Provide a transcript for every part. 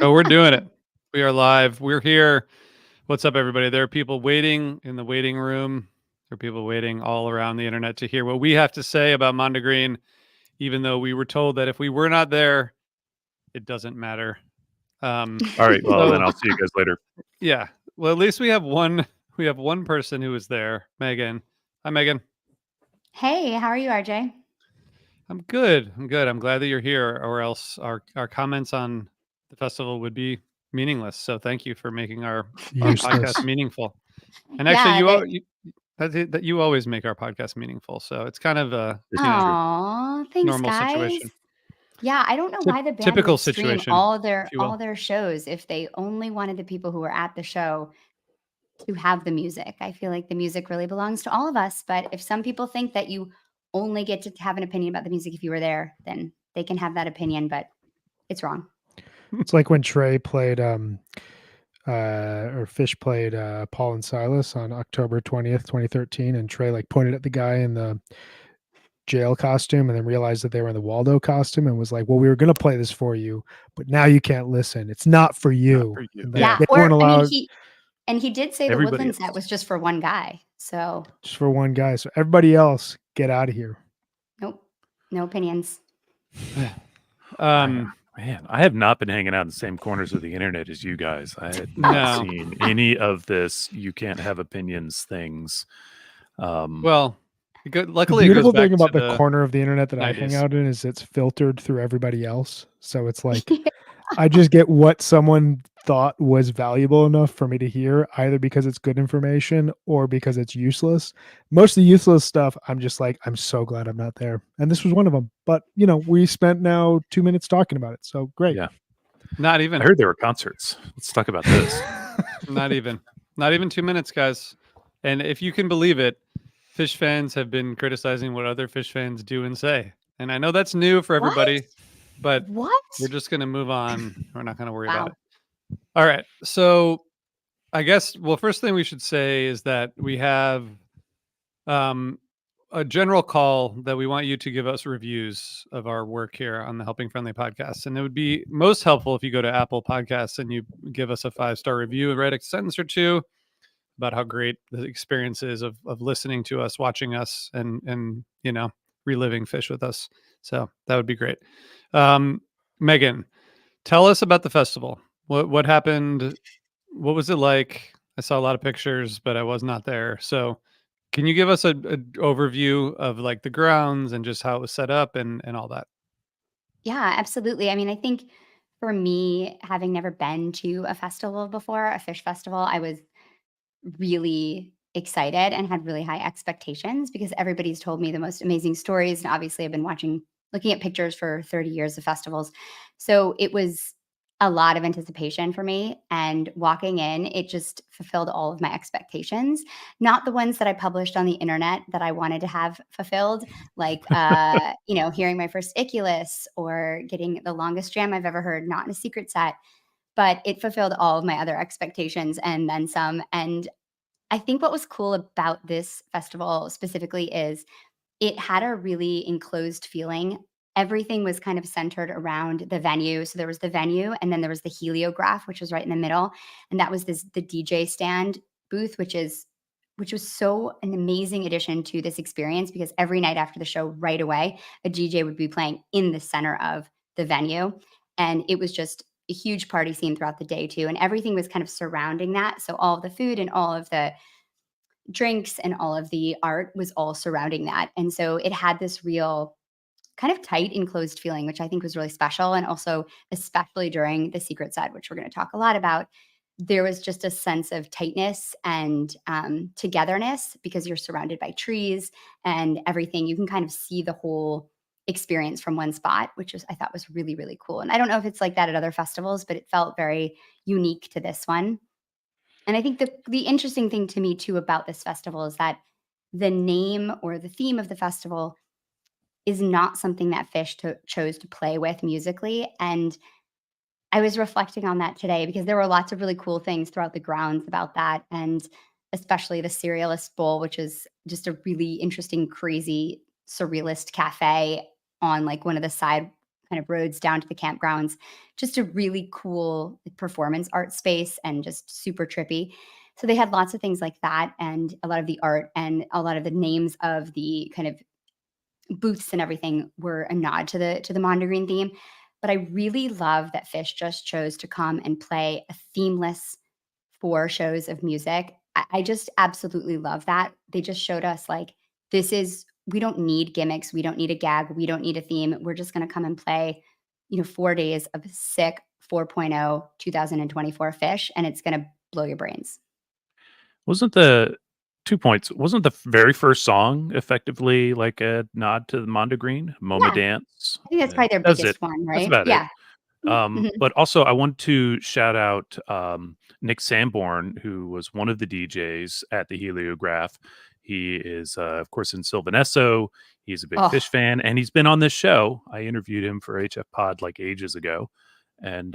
Oh, we're doing it. We are live. We're here. What's up, everybody? There are people waiting in the waiting room. There are people waiting all around the internet to hear what we have to say about Mondegreen, even though we were told that if we were not there, it doesn't matter. All right. Well, then I'll see you guys later. Yeah. Well, at least we have one. We have one person who is there, Megan. Hi, Megan. Hey, how are you, RJ? I'm good. I'm good. I'm glad that you're here, or else our comments on the festival would be meaningless. So thank you for making our podcast meaningful. And actually, you always make our podcast meaningful. So it's kind of a thanks, normal guys. situation. Yeah, I don't know why the band typical would stream situation, all their shows if they only wanted the people who were at the show to have the music. I feel like the music really belongs to all of us. But if some people think that you only get to have an opinion about the music if you were there, then they can have that opinion, but it's wrong. It's like when Trey played or Fish played Paul and Silas on October 20th, 2013, and Trey like pointed at the guy in the jail costume and then realized that they were in the Waldo costume and was like, well, we were going to play this for you, but now you can't listen. It's not for you. Yeah. They weren't allowed. And he did say the Woodlands set was just for one guy. So just for one guy. So everybody else, get out of here. Nope. No opinions. Man, I have not been hanging out in the same corners of the internet as you guys. I had not seen any of this "you can't have opinions" things. Well, luckily, the beautiful thing about the corner of the internet that I hang out in is it's filtered through everybody else. So it's like I just get what someone thought was valuable enough for me to hear, either because it's good information or because it's useless. Most of the useless stuff, I'm just like, I'm so glad I'm not there. And this was one of them. But, you know, we spent now 2 minutes talking about it. So great. Yeah. Not even. I heard there were concerts. Let's talk about this. Not even 2 minutes, guys. And if you can believe it, Fish fans have been criticizing what other Fish fans do and say. And I know that's new for everybody. But we're just going to move on. We're not going to worry about it. All right. So I guess, well, first thing we should say is that we have a general call that we want you to give us reviews of our work here on the Helping Friendly podcast. And it would be most helpful if you go to Apple Podcasts and you give us a 5-star review and write a sentence or two about how great the experience is of listening to us, watching us, and you know, reliving Fish with us. So that would be great. Megan, tell us about the festival. What happened? What was it like? I saw a lot of pictures, but I was not there. So can you give us an overview of like the grounds and just how it was set up and all that? Yeah, absolutely. I mean, I think for me, having never been to a festival before, a fish festival, I was really excited and had really high expectations because everybody's told me the most amazing stories. And obviously, I've been looking at pictures for 30 years of festivals. So it was a lot of anticipation for me. And walking in, it just fulfilled all of my expectations, not the ones that I published on the internet that I wanted to have fulfilled, like, you know, hearing my first Iculus or getting the longest jam I've ever heard, not in a secret set. But it fulfilled all of my other expectations and then some. And I think what was cool about this festival specifically is it had a really enclosed feeling. Everything was kind of centered around the venue. So there was the venue and then there was the heliograph, which was right in the middle. And that was the DJ stand booth, which was so an amazing addition to this experience because every night after the show, right away, a DJ would be playing in the center of the venue. And it was just a huge party scene throughout the day too. And everything was kind of surrounding that. So all of the food and all of the drinks and all of the art was all surrounding that. And so it had this real kind of tight enclosed feeling, which I think was really special. And also, especially during the secret set, which we're going to talk a lot about, there was just a sense of tightness and togetherness because you're surrounded by trees and everything. You can kind of see the whole experience from one spot, which I thought was really, really cool. And I don't know if it's like that at other festivals, but it felt very unique to this one. And I think the interesting thing to me too about this festival is that the name or the theme of the festival is not something that Fish chose to play with musically. And I was reflecting on that today because there were lots of really cool things throughout the grounds about that. And especially the Serialist Bowl, which is just a really interesting, crazy, surrealist cafe on like one of the side kind of roads down to the campgrounds. Just a really cool performance art space and just super trippy. So they had lots of things like that, and a lot of the art and a lot of the names of the kind of booths and everything were a nod to the Mondegreen theme. But I really love that Fish just chose to come and play a themeless 4 shows of music. I just absolutely love that. They just showed us like we don't need gimmicks, we don't need a gag, we don't need a theme. We're just going to come and play, 4 days of sick 4.0 2024 Fish, and it's going to blow your brains. Wasn't the 2 points? Wasn't the very first song effectively like a nod to the Mondegreen, "Moma Yeah. Dance"? I think that's probably their That's biggest it. one, That's right? about it. Yeah. Mhm. But also, I want to shout out Nick Sanborn, who was one of the DJs at the Heliograph. He is, of course, in Sylvanesso. He's a big Oh, Fish fan, and he's been on this show. I interviewed him for HF Pod like ages ago, and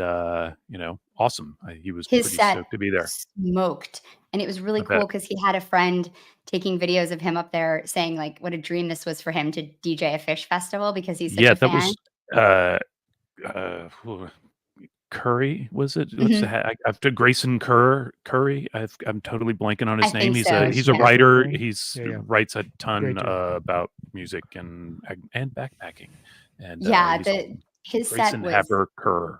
awesome. He was his pretty set stoked to be there. smoked, and it was really I bet. cool because he had a friend taking videos of him up there saying, like, what a dream this was for him to DJ a Fish festival because he's such Yeah, a that fan. was Curry, was it? Mhm. I've to Grayson Curry. I'm totally blanking on I his name. think He's so, a yeah. writer. Green. He's Yeah. writes a ton Great dude. about music and backpacking. And Yeah, he's awesome. his set Grayson was Haber Kerr.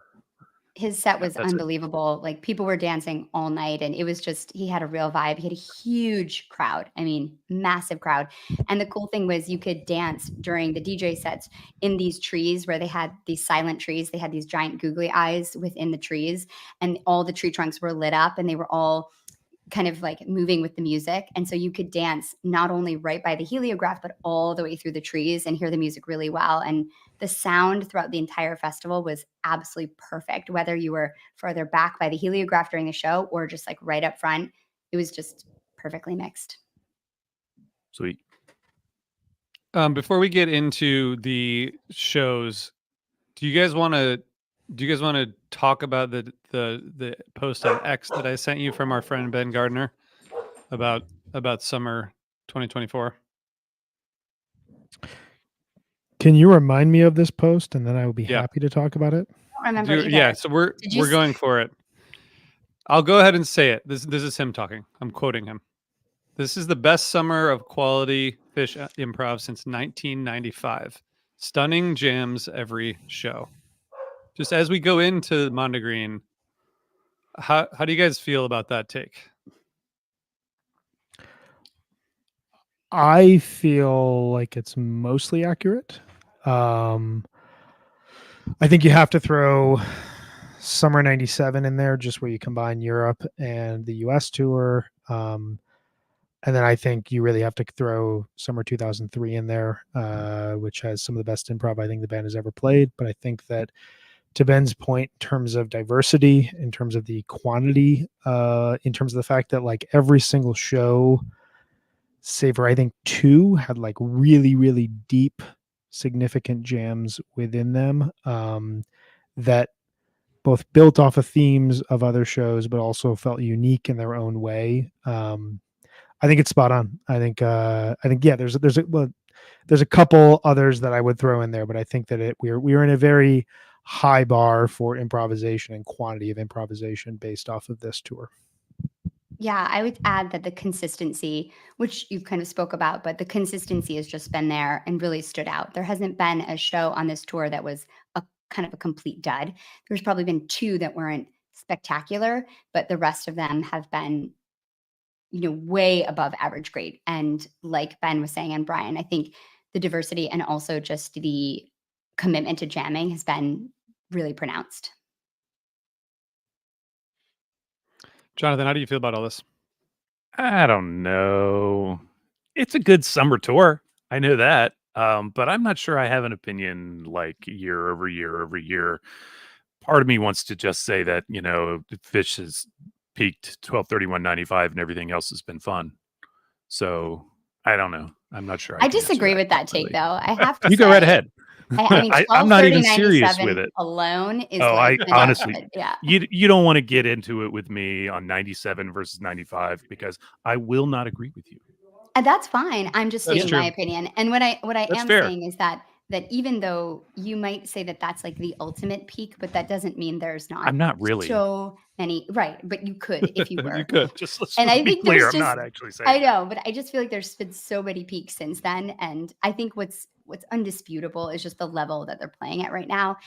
was That's it. unbelievable. Like, people were dancing all night, and it was just he had a real vibe. He had a huge crowd. I mean, massive crowd. And the cool thing was you could dance during the DJ sets in these trees where they had these silent trees. They had these giant googly eyes within the trees, and all the tree trunks were lit up, and they were all kind of like moving with the music. And so you could dance not only right by the heliograph, but all the way through the trees and hear the music really well. And the sound throughout the entire festival was absolutely perfect, whether you were further back by the heliograph during the show or just like right up front. It was just perfectly mixed. Sweet. Before we get into the shows, do you guys want to talk about the post on X that I sent you from our friend Ben Gardner about summer 2024? Can you remind me of this post, and then I will be Yeah. happy to talk about it? I don't remember either. Yeah, so we're going for it. I'll go ahead and say it. This is him talking. I'm quoting him. This is the best summer of quality Fish improv since 1995. Stunning jams every show. Just as we go into Mondegreen, how do you guys feel about that take? I feel like it's mostly accurate. I think you have to throw summer 97 in there, just where you combine Europe and the US tour. And then I think you really have to throw summer 2003 in there, which has some of the best improv I think the band has ever played. But I think that, to Ben's point, in terms of diversity, in terms of the quantity, in terms of the fact that like every single show, save for I think 2, had like really, really deep, significant jams within them, that both built off of themes of other shows, but also felt unique in their own way. I think it's spot on. I think yeah. There's a couple others that I would throw in there, but I think that we're in a very high bar for improvisation and quantity of improvisation based off of this tour. Yeah, I would add that the consistency, which you've kind of spoke about, but the consistency has just been there and really stood out. There hasn't been a show on this tour that was a kind of a complete dud. There's probably been 2 that weren't spectacular, but the rest of them have been, way above average grade. And like Ben was saying, and Brian, I think the diversity and also just the commitment to jamming has been really pronounced. Jonathan, how do you feel about all this? I don't know. It's a good summer tour. I know that. But I'm not sure I have an opinion like year over year over year. Part of me wants to just say that, Fish has peaked 12/31/95 and everything else has been fun. So I don't know. I'm not sure. I can answer disagree with that take, really. though. I have to You say, go right ahead. I mean, I'm not even 12/30/97 serious with it. alone is Oh, like I enough honestly, of it. Yeah. you don't want to get into it with me on 97 versus 95 because I will not agree with you. And that's fine. I'm just That's stating true. my opinion. And what I That's am fair. saying is that that even though you might say that that's like the ultimate peak, but that doesn't mean there's not I'm not really. so many, right? But you could if you were. You could. Just let's And I be think clear, there's I'm just, not actually saying I that. know, but I just feel like there's been so many peaks since then. And I think what's undisputable is just the level that they're playing at right now.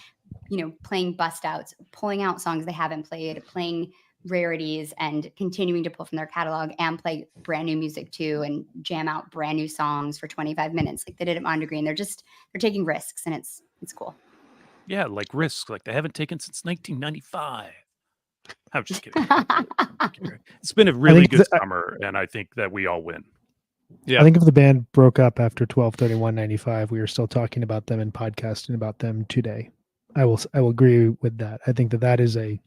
You know, playing bust outs, pulling out songs they haven't played, playing rarities, and continuing to pull from their catalog and play brand new music too, and jam out brand new songs for 25 minutes like they did at Mondegreen. They're taking risks, and it's cool. Yeah, like risks, like they haven't taken since 1995. I'm just kidding. It's been a really good summer, and I think that we all win. Yeah. I think if the band broke up after 12/31/95, we were still talking about them and podcasting about them today. I will agree with that. I think that is a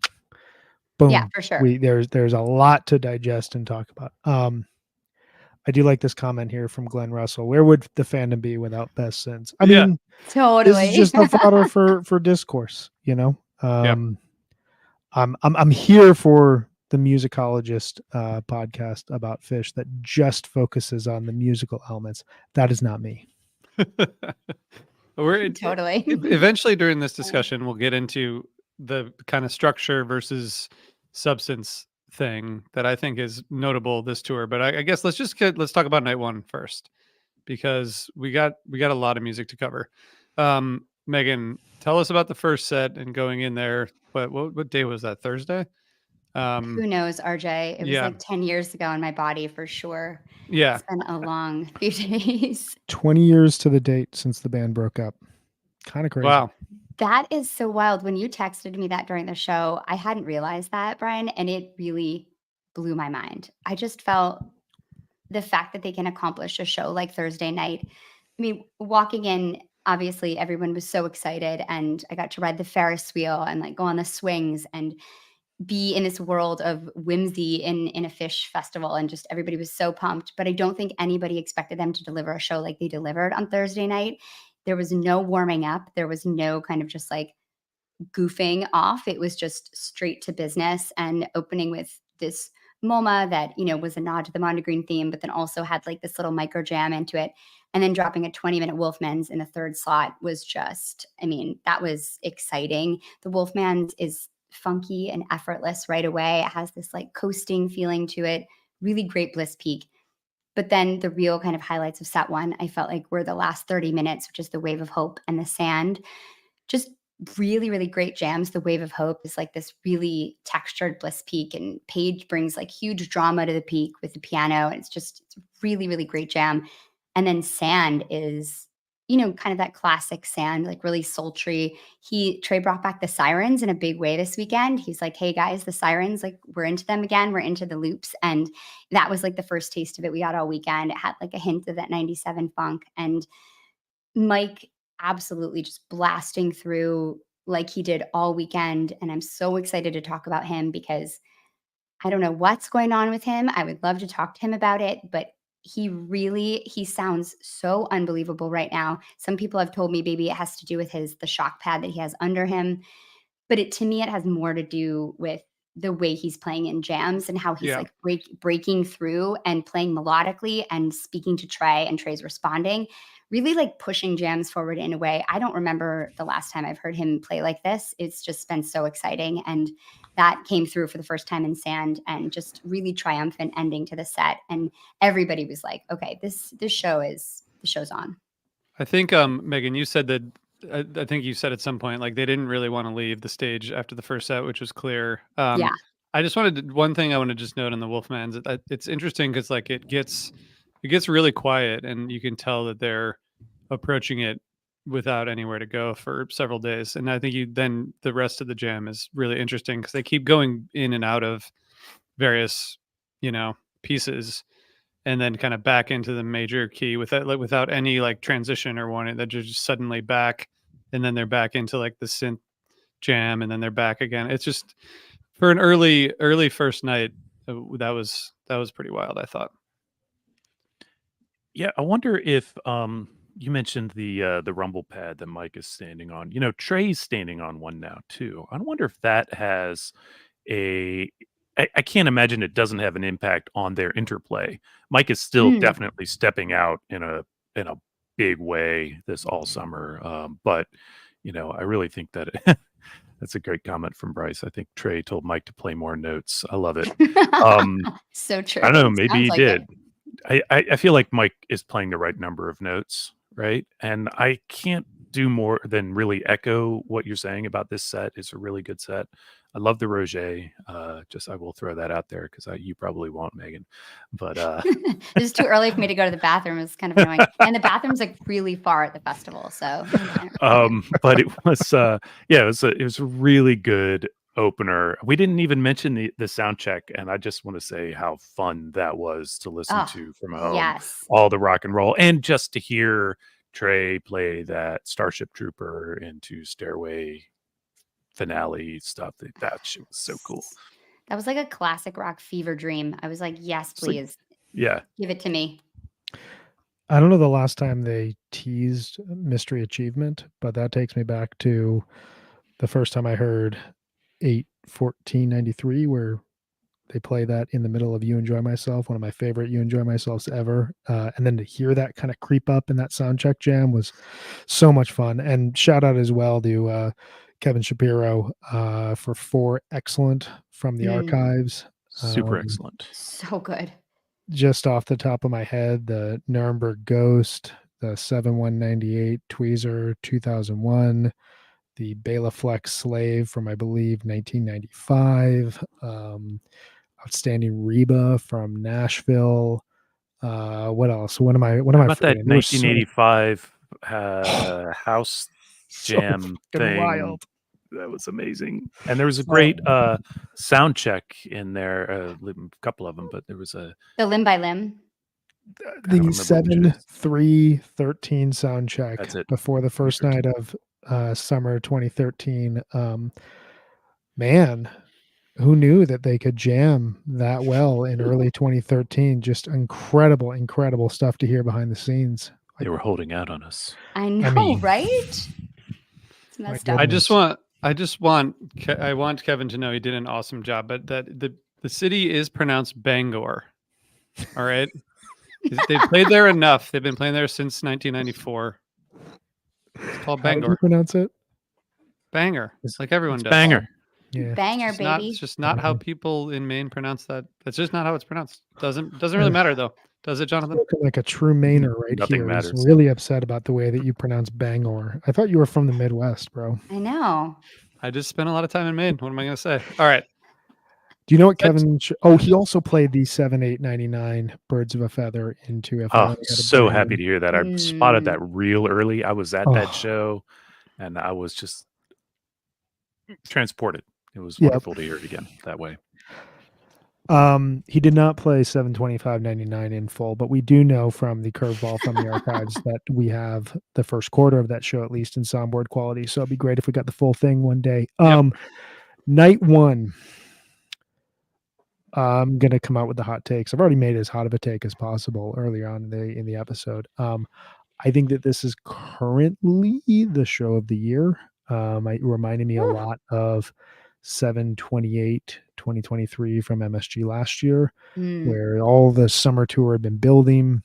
boom. Yeah, for sure. There's a lot to digest and talk about. I do like this comment here from Glenn Russell. Where would the fandom be without Best Sins? I mean, totally. This is just a fodder for discourse, you know. I'm here for the musicologist podcast about Fish that just focuses on the musical elements. That is not me. Totally. Eventually during this discussion, we'll get into the kind of structure versus substance thing that I think is notable this tour. But I guess let's talk about night one first, because we got a lot of music to cover. Megan, tell us about the first set and going in there. What day was that? Thursday? Who knows, RJ? It was like 10 years ago in my body for sure. Yeah. It's been a long few days. 20 years to the date since the band broke up. Kind of crazy. Wow. That is so wild. When you texted me that during the show, I hadn't realized that, Brian, and it really blew my mind. I just felt the fact that they can accomplish a show like Thursday night. I mean, walking in, obviously everyone was so excited, and I got to ride the Ferris wheel and like go on the swings and be in this world of whimsy in a Fish festival, and just everybody was so pumped. But I don't think anybody expected them to deliver a show like they delivered on Thursday night. There was no warming up. There was no kind of just like goofing off. It was just straight to business, and opening with this MoMA that, you know, was a nod to the Mondegreen theme, but then also had like this little micro jam into it. And then dropping a 20-minute Wolfman's in the third slot was just, I mean, that was exciting. The Wolfman's is funky and effortless right away. It has this like coasting feeling to it. Really great Bliss Peak. But then the real kind of highlights of set one, I felt like were the last 30 minutes, which is the Wave of Hope and the Sand. Just really, really great jams. The Wave of Hope is like this really textured Bliss Peak, and Paige brings like huge drama to the peak with the piano. And it's a really, really great jam. And then Sand is, you know, kind of that classic Sand, like really sultry. Trey brought back the sirens in a big way this weekend. He's like, hey guys, the sirens, like we're into them again. We're into the loops. And that was like the first taste of it we got all weekend. It had like a hint of that 97 funk. And Mike absolutely just blasting through like he did all weekend. And I'm so excited to talk about him because I don't know what's going on with him. I would love to talk to him about it, but he sounds so unbelievable right now. Some people have told me maybe it has to do with the shock pad that he has under him, but to me, it has more to do with the way he's playing in jams and how he's like breaking through and playing melodically and speaking to Trey, and Trey's responding, really like pushing jams forward in a way. I don't remember the last time I've heard him play like this. It's just been so exciting. And that came through for the first time in Sand, and just really triumphant ending to the set. And everybody was like, okay, the show's on. I think, Megan, you said that, I think you said at some point, like they didn't really want to leave the stage after the first set, which was clear. Yeah. I just one thing I want to just note on the Wolfman's. It's interesting because like it gets really quiet, and you can tell that they're approaching it without anywhere to go for several days. And I think then the rest of the jam is really interesting because they keep going in and out of various, you know, pieces, and then kind of back into the major key without any like transition or one, that just suddenly back, and then they're back into like the synth jam, and then they're back again. It's just, for an early first night, that was pretty wild, I thought. Yeah, I wonder if you mentioned the rumble pad that Mike is standing on. You know, Trey's standing on one now too. I wonder if that has I can't imagine it doesn't have an impact on their interplay. Mike is still definitely stepping out in a big way this all summer. But I really think that that's a great comment from Bryce. I think Trey told Mike to play more notes. I love it. So true. I don't know. Maybe Sounds he like did. it. I feel like Mike is playing the right number of notes, right? And I can't do more than really echo what you're saying about this set. It's a really good set. I love the Roger. I will throw that out there because you probably won't, Megan. But it's too early for me to go to the bathroom. It's kind of annoying, and the bathroom's like really far at the festival. So, but it was it was a really good opener. We didn't even mention the sound check, and I just want to say how fun that was to listen to from home. Yes, all the rock and roll, and just to hear Trey play that Starship Trooper into Stairway finale stuff. That shit was so cool. That was like a classic rock fever dream. I was like, yes, please. Yeah. Give it to me. I don't know the last time they teased Mystery Achievement, but that takes me back to the first time I heard 8/14/93, where they play that in the middle of You Enjoy Myself, one of my favorite You Enjoy Myselfs ever. And then to hear that kind of creep up in that soundcheck jam was so much fun. And shout out as well to Kevin Shapiro for 4 excellent from the archives. Super excellent. So good. Just off the top of my head, the Nuremberg Ghost, the 7198 Tweezer 2001, the Bela Flex Slave from, I believe, 1995, Outstanding Reba from Nashville. What else? What am I about forgetting? That 1985 house jam thing? Wild. That was amazing. And there was a great sound check in there, a couple of them, but there was the Limb by Limb. The 7/3/13 sound check. That's it. Before the first night of summer 2013. Man, who knew that they could jam that well in early 2013? Just incredible stuff to hear behind the scenes. They were holding out on us. I know, right? It's messed up. I want Kevin to know he did an awesome job, but that the city is pronounced Bangor. All right. They've played there enough. They've been playing there since 1994. It's called Bangor. How do you pronounce it? Banger. It's like everyone does. Banger. Yeah. Banger, baby. It's just not how people in Maine pronounce that. That's just not how it's pronounced. Doesn't really matter though. Does it, Jonathan? Looking like a true Mainer right Nothing here. matters. He's really upset about the way that you pronounce Bangor. I thought you were from the Midwest, bro. I know. I just spent a lot of time in Maine. What am I going to say? All right. Do you know what Kevin? He also played the 7/8/99 Birds of a Feather into. So happy to hear that. I spotted that real early. I was at that show, and I was just transported. It was wonderful to hear it again that way. He did not play 7/25/99 in full, but we do know from the curveball from the archives that we have the first quarter of that show at least in soundboard quality. So it'd be great if we got the full thing one day. Night one. I'm gonna come out with the hot takes. I've already made as hot of a take as possible earlier on in the episode. I think that this is currently the show of the year. It reminded me a lot of 7/28/2023 from MSG last year, where all the summer tour had been building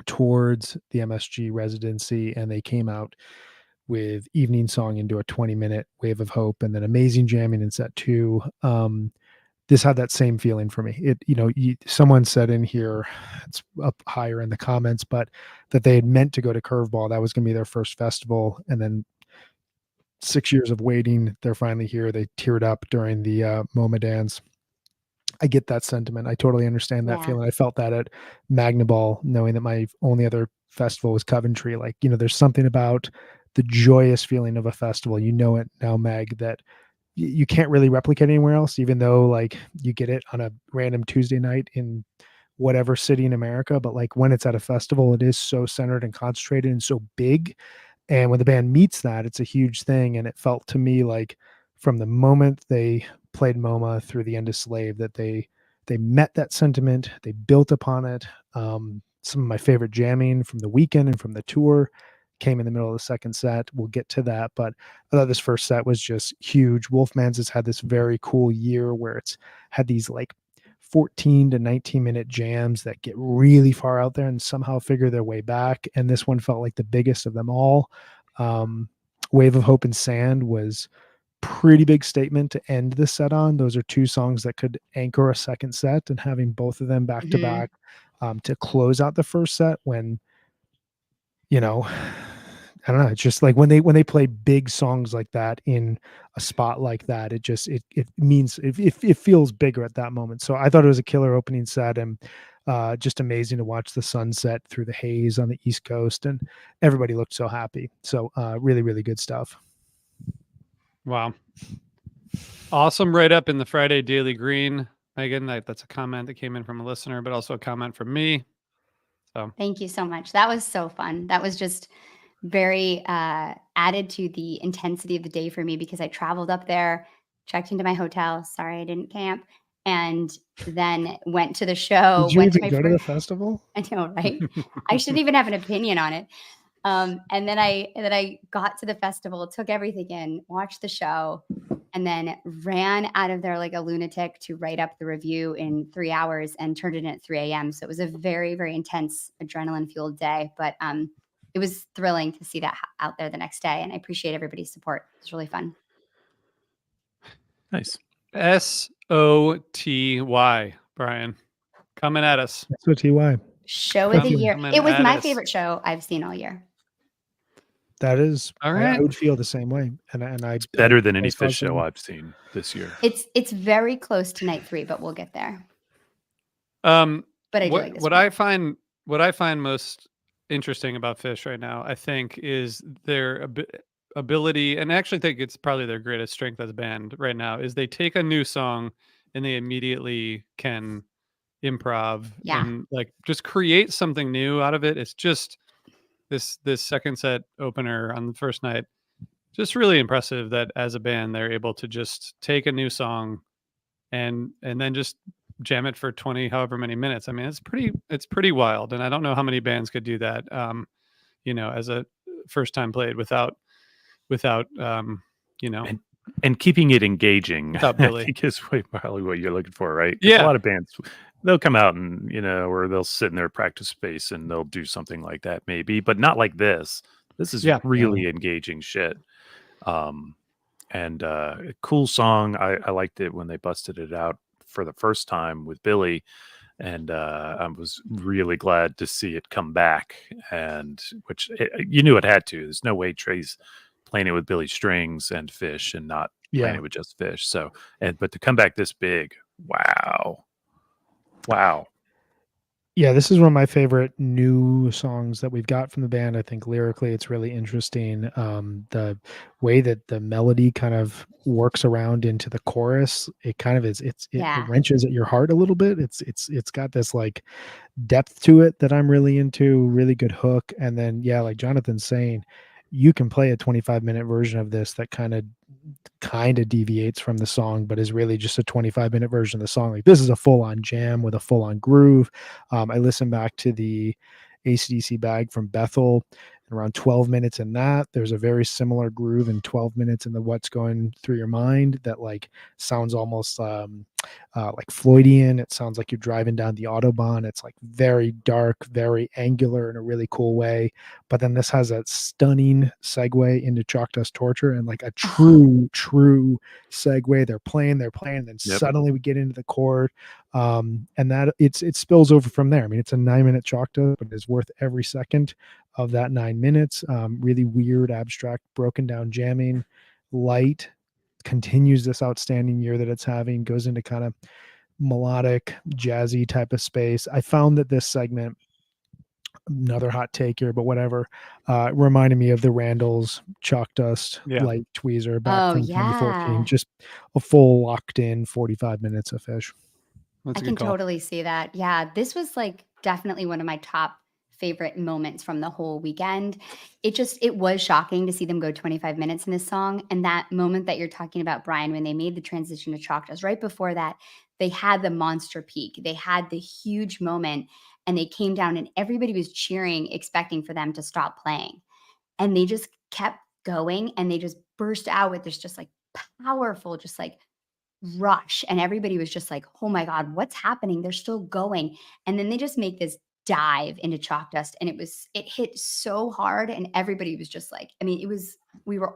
towards the MSG residency, and they came out with Evening Song into a 20-minute Wave of Hope, and then amazing jamming in set 2. This had that same feeling for me. Someone said in here, it's up higher in the comments, but that they had meant to go to Curveball. That was going to be their first festival, and then 6 years of waiting, they're finally here. They teared up during the MoMA dance. I get that sentiment. I totally understand that feeling. I felt that at Magnaball, knowing that my only other festival was Coventry. There's something about the joyous feeling of a festival. You know it now, Mag, that you can't really replicate anywhere else, even though you get it on a random Tuesday night in whatever city in America. But when it's at a festival, it is so centered and concentrated and so big. And when the band meets that, it's a huge thing. And it felt to me like from the moment they played MoMA through the end of Slave, that they met that sentiment, they built upon it. Some of my favorite jamming from the weekend and from the tour came in the middle of the second set. We'll get to that, but I thought this first set was just huge. Wolfman's has had this very cool year where it's had these 14 to 19-minute jams that get really far out there and somehow figure their way back. And this one felt like the biggest of them all. Wave of Hope and Sand was pretty big statement to end the set on. Those are two songs that could anchor a second set, and having both of them back to back to close out the first set when, you know, I don't know. It's just like when they play big songs like that in a spot like that, it just it means it feels bigger at that moment. So I thought it was a killer opening set, and just amazing to watch the sunset through the haze on the East Coast, and everybody looked so happy. So really, really good stuff. Wow. Awesome write up in the Friday Daily Green. Megan, that's a comment that came in from a listener, but also a comment from me. So thank you so much. That was so fun. That was just very added to the intensity of the day for me, because I traveled up there, checked into my hotel. Sorry, I didn't camp. And then went to the show. Did you went even to go to the festival? I know, right? I shouldn't even have an opinion on it. And then I got to the festival, took everything in, watched the show, and then ran out of there like a lunatic to write up the review in 3 hours and turned it in at 3 a.m. So it was a very, very intense adrenaline-fueled day. But it was thrilling to see that out there the next day. And I appreciate everybody's support. It was really fun. Nice. SOTY, Brian. Coming at us. SOTY. Show of the year. Coming It was at my us. favorite show I've seen all year. That is, All I right. would feel the same way. And I It's better than any I saw Fish show some- I've seen this year. It's very close to night 3, but we'll get there. But I do like this what one. I find most interesting about Fish right now, I think, is their ability, and I actually think it's probably their greatest strength as a band right now, is they take a new song and they immediately can improv and like just create something new out of it. It's just this second set opener on the first night, just really impressive that as a band they're able to just take a new song and then just jam it for 20 however many minutes. I mean, it's pretty wild, and I don't know how many bands could do that as a first time played without and keeping it engaging. Without Billy. I think is probably what you're looking for, right? 'Cause Yeah. a lot of bands, they'll come out and or they'll sit in their practice space and they'll do something like that maybe, but not like this. This is really engaging shit. And a cool song. I liked it when they busted it out for the first time with Billy, and I was really glad to see it come back. And you knew it had to. There's no way Trey's playing it with Billy strings and Fish and not playing it with just Fish. So, but to come back this big, wow. Yeah, this is one of my favorite new songs that we've got from the band. I think lyrically it's really interesting. The way that the melody kind of works around into the chorus, it kind of is it wrenches at your heart a little bit. It's got this like depth to it that I'm really into, really good hook. And then like Jonathan's saying, you can play a 25-minute version of this that kind of deviates from the song, but is really just a 25-minute version of the song. Like, this is a full-on jam with a full-on groove. I listened back to the AC/DC Bag from Bethel, and around 12 minutes in that, there's a very similar groove in 12 minutes in the What's Going Through Your Mind that like sounds almost like Floydian. It sounds like you're driving down the Autobahn. It's like very dark, very angular in a really cool way. But then this has a stunning segue into Chalk Dust Torture, and like a true segue. They're playing, and then suddenly we get into the chord. And that it spills over from there. I mean, it's a 9-minute Chalk Dust, but it's worth every second of that 9 minutes. Really weird, abstract, broken down jamming. Light continues this outstanding year that it's having, goes into kind of melodic, jazzy type of space. I found that this segment, another hot take here, but whatever, reminded me of the Randalls Chalk Dust Light Tweezer back from 2014. Just a full locked in 45 minutes of Fish. I can totally see that. Yeah, this was like definitely one of my top favorite moments from the whole weekend. It was shocking to see them go 25 minutes in this song. And that moment that you're talking about, Brian, when they made the transition to Chalk Dust, right before that, they had the monster peak. They had the huge moment, and they came down and everybody was cheering, expecting for them to stop playing. And they just kept going, and they just burst out with this just like powerful, just like rush, and everybody was just like, oh my God, what's happening? They're still going. And then they just make this dive into chalk dust, and it hit so hard, and everybody was just like, I mean,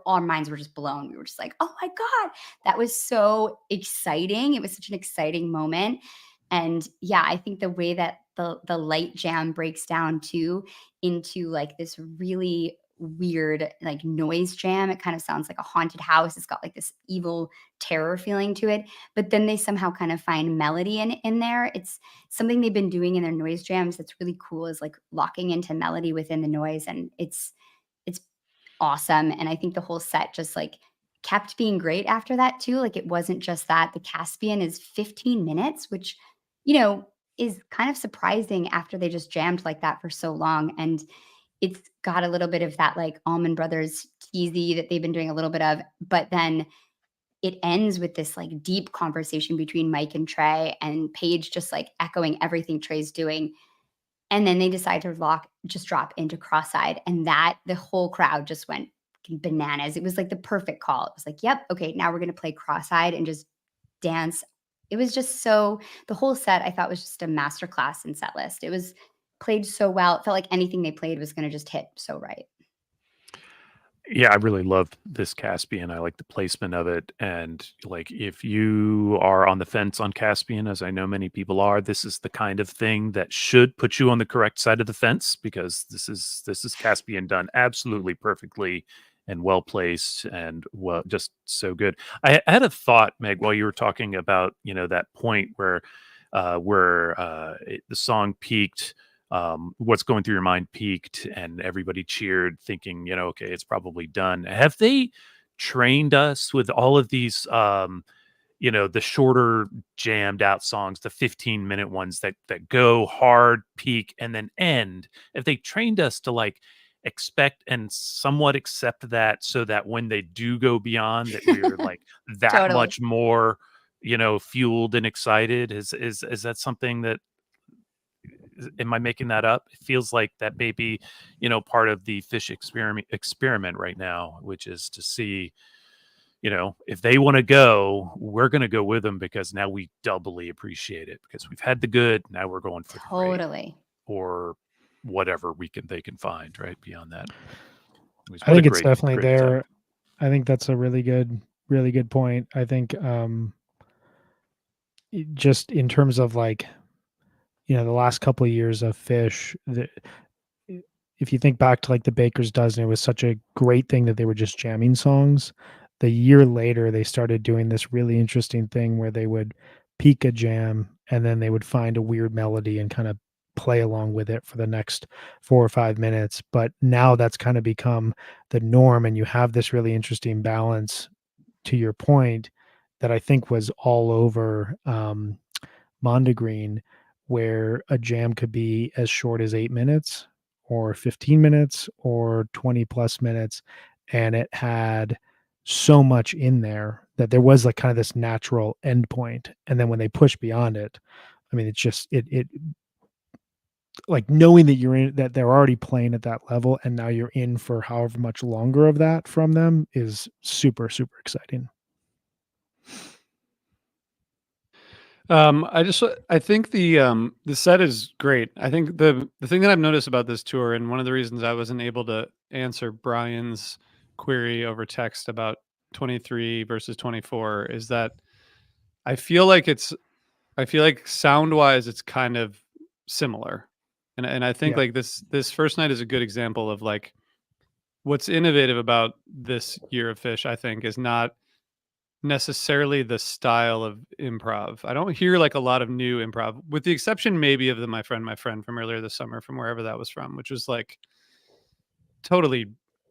our minds were just blown. We were just like, oh my God, that was so exciting. It was such an exciting moment. And yeah, I think the way that the light jam breaks down too into like this really weird like noise jam. It kind of sounds like a haunted house. It's got like this evil terror feeling to it. But then they somehow kind of find melody in there. It's something they've been doing in their noise jams that's really cool, is like locking into melody within the noise. And it's awesome. And I think the whole set just like kept being great after that too. Like it wasn't just that. The Caspian is 15 minutes, which, is kind of surprising after they just jammed like that for so long. And it's got a little bit of that like Allman Brothers teasy that they've been doing a little bit of, but then it ends with this like deep conversation between Mike and Trey, and Paige just like echoing everything Trey's doing. And then they decide to just drop into Cross-Eyed, and that the whole crowd just went bananas. It was like the perfect call. It was like, yep, okay, now we're going to play Cross-Eyed and just dance. It was just the whole set I thought was just a masterclass in set list. It was played so well. It felt like anything they played was going to just hit so right. Yeah, I really love this Caspian. I like the placement of it. And like, if you are on the fence on Caspian, as I know many people are, this is the kind of thing that should put you on the correct side of the fence, because this is Caspian done absolutely perfectly and well placed and well, just so good. I had a thought, Meg, while you were talking about, that point where the song peaked, what's going through your mind peaked, and everybody cheered thinking, okay, it's probably done. Have they trained us with all of these, the shorter jammed out songs, the 15-minute ones that go hard, peak, and then end? Have they trained us to like expect and somewhat accept that, so that when they do go beyond, that we're like that Totally. much more, fueled and excited? Is that something that, am I making that up? It feels like that may be, part of the fish experiment right now, which is to see, if they want to go, we're going to go with them, because now we doubly appreciate it, because we've had the good. Now we're going for the great, Totally. or whatever they can find right beyond that. I think it's definitely great there. type. I think that's a really good point. I think just in terms of like, the last couple of years of Fish, if you think back to like the Baker's Dozen, it was such a great thing that they were just jamming songs. The year later, they started doing this really interesting thing where they would peak a jam and then they would find a weird melody and kind of play along with it for the next 4 or 5 minutes. But now that's kind of become the norm, and you have this really interesting balance, to your point, that I think was all over Mondegreen, where a jam could be as short as 8 minutes or 15 minutes or 20 plus minutes. And it had so much in there that there was like kind of this natural endpoint. And then when they push beyond it, I mean, it's just, it like knowing that that they're already playing at that level, and now you're in for however much longer of that from them, is super, super exciting. I think the set is great. I think the thing that I've noticed about this tour, and one of the reasons I wasn't able to answer Brian's query over text about 23 versus 24, is that I feel like sound wise it's kind of similar. And I think Yeah. like this first night is a good example of like what's innovative about this year of Fish, I think, is not necessarily the style of improv. I don't hear like a lot of new improv, with the exception maybe of the my friend from earlier this summer, from wherever that was from, which was like totally,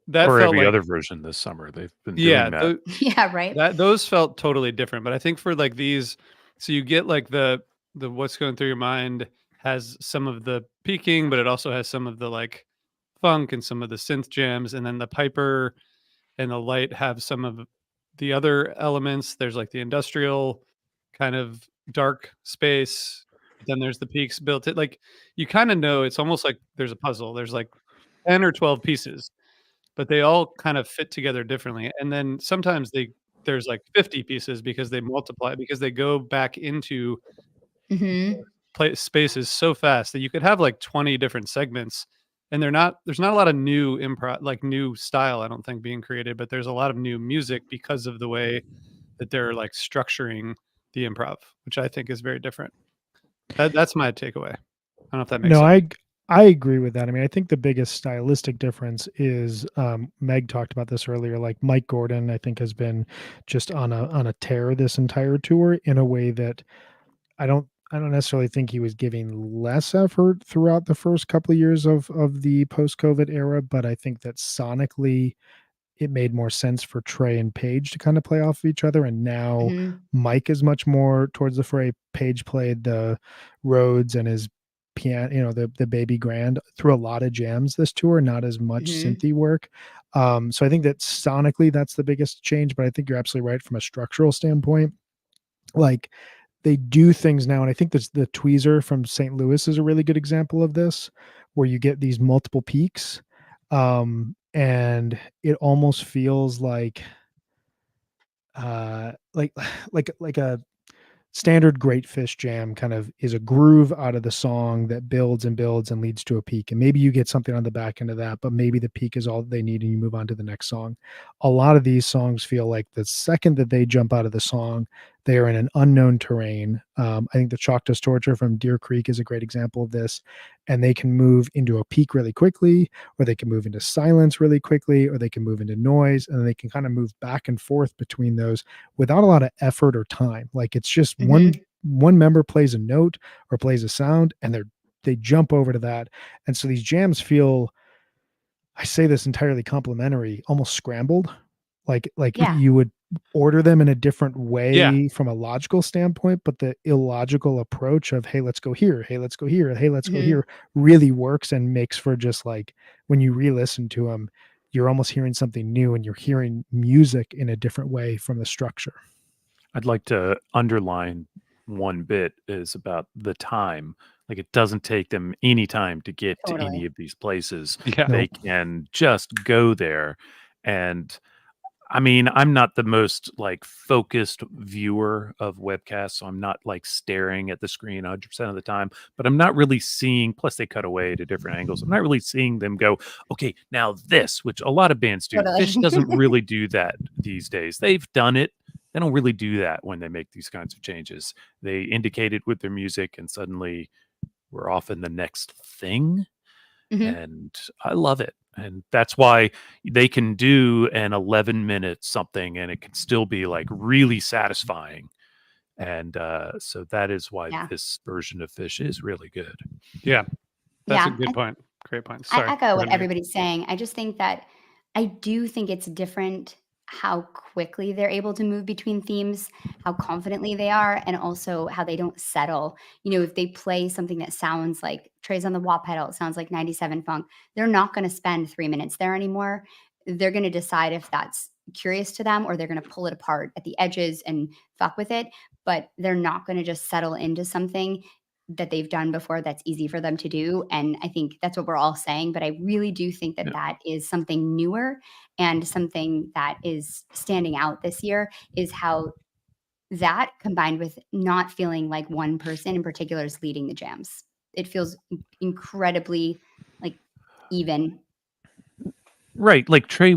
that Or felt every like, other version this summer. They've been yeah, doing that. Yeah, right. those felt totally different. But I think for like these, so you get like the what's going through your mind has some of the peaking, but it also has some of the like funk and some of the synth jams, and then the Piper and the light have some of the other elements. There's like the industrial kind of dark space. Then there's the peaks built it. Like you kind of know, it's almost like there's a puzzle. There's like 10 or 12 pieces, but they all kind of fit together differently. And then sometimes there's like 50 pieces because they multiply, because they go back into spaces so fast that you could have like 20 different segments, and there's not a lot of new improv, like new style, I don't think, being created, but there's a lot of new music because of the way that they're like structuring the improv, which I think is very different. That's my takeaway. I don't know if that makes No, sense. I agree with that. I mean, I think the biggest stylistic difference is Meg talked about this earlier. Like Mike Gordon, I think has been just on a tear this entire tour in a way that I don't necessarily think he was giving less effort throughout the first couple of years of the post-COVID era, but I think that sonically it made more sense for Trey and Paige to kind of play off of each other. And now Mike is much more towards the fray. Paige played the Rhodes and his piano, the baby grand through a lot of jams this tour, not as much synthy work. So I think that sonically that's the biggest change, but I think you're absolutely right from a structural standpoint. Like they do things now, and I think that's the tweezer from St. Louis is a really good example of this, where you get these multiple peaks. And it almost feels like like like a standard Great Fish jam kind of is a groove out of the song that builds and builds and leads to a peak. And maybe you get something on the back end of that, but maybe the peak is all they need and you move on to the next song. A lot of these songs feel like the second that they jump out of the song, they are in an unknown terrain. I think the Choctaws Torture from Deer Creek is a great example of this. And they can move into a peak really quickly, or they can move into silence really quickly, or they can move into noise, and they can kind of move back and forth between those without a lot of effort or time. Like it's just one member plays a note or plays a sound, and they jump over to that. And so these jams feel, I say this entirely complimentary, almost scrambled. Like you would order them in a different way from a logical standpoint, but the illogical approach of, hey, let's go here, hey, let's go here, hey, let's go here, really works and makes for just like when you re-listen to them, you're almost hearing something new and you're hearing music in a different way from the structure. I'd like to underline one bit is about the time. Like it doesn't take them any time to get to any of these places. They can just go there. And I mean, I'm not the most like focused viewer of webcasts, so I'm not like staring at the screen 100% of the time, but I'm not really seeing, plus they cut away to different angles. I'm not really seeing them go, okay, now this, which a lot of bands do. Fish doesn't really do that these days. They've done it. They don't really do that when they make these kinds of changes. They indicate it with their music and suddenly we're off in the next thing. And I love it. And that's why they can do an 11-minute something and it can still be like really satisfying. And so that is why this version of Fish is really good. Yeah. That's a good point. Great point. Sorry. I echo what everybody's saying. I just think that I do think it's different how quickly they're able to move between themes, how confidently they are, and also how they don't settle. If they play something that sounds like Trey's on the wah pedal, it sounds like 97 funk, they're not going to spend 3 minutes there anymore. They're going to decide if that's curious to them or they're going to pull it apart at the edges and fuck with it. But they're not going to just settle into something that they've done before that's easy for them to do. And I think that's what we're all saying. But I really do think that that is something newer and something that is standing out this year is how that combined with not feeling like one person in particular is leading the jams. It feels incredibly like even. Right. Like Trey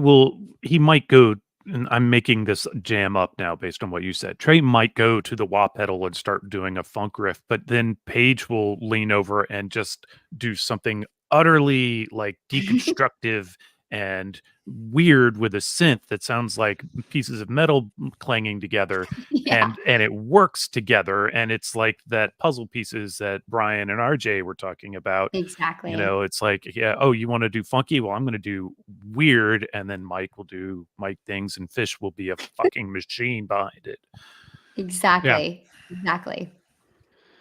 he might go, and I'm making this jam up now based on what you said. Trey might go to the wah pedal and start doing a funk riff, but then Paige will lean over and just do something utterly like deconstructive and weird with a synth that sounds like pieces of metal clanging together. And it works together, and it's like that puzzle pieces that Brian and RJ were talking about. Exactly. It's like, oh, you want to do funky? Well, I'm going to do weird, and then Mike will do Mike things, and Fish will be a fucking machine behind it. Exactly. Exactly.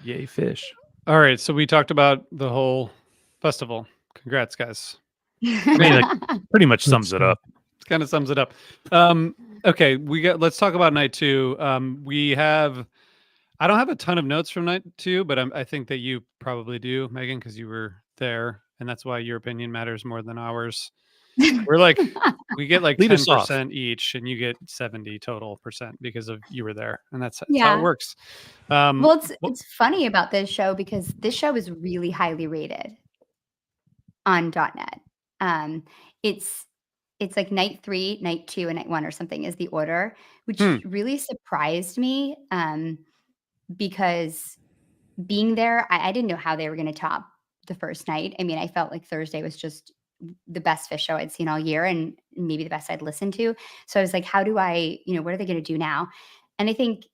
Yay, Fish. All right, so we talked about the whole festival. Congrats, guys. I mean, that pretty much sums it up. It kind of sums it up. Okay, let's talk about night 2. I don't have a ton of notes from night 2, but I think that you probably do, Megan, because you were there, and that's why your opinion matters more than ours. We're like, we get like Lead us off. 10% each, and you get 70 total percent because of you were there, and that's how Yeah. it works. Well, it's funny about this show because this show is really highly rated on .net. It's like night 3, night 2, and night 1 or something is the order, which really surprised me, because being there, I didn't know how they were gonna top the first night. I mean, I felt like Thursday was just the best Fish show I'd seen all year and maybe the best I'd listened to. So I was like, how do I, what are they gonna do now? And I think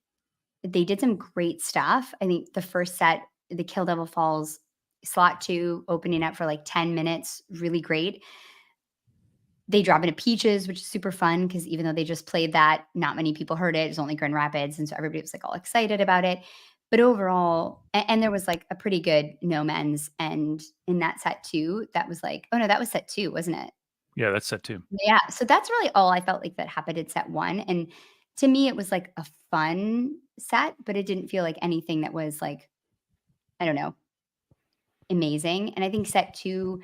they did some great stuff. I think the first set, the Kill Devil Falls slot 2 opening up for like 10 minutes, really great. They drop into Peaches, which is super fun because even though they just played that, not many people heard it. It was only Grand Rapids, and so everybody was like all excited about it. But overall, and there was like a pretty good No Men's, and in that set too, that was like, oh no, that was set 2, wasn't it? Yeah, that's set 2. Yeah, so that's really all I felt like that happened at set 1, and to me, it was like a fun set, but it didn't feel like anything that was like, I don't know, amazing. And I think set 2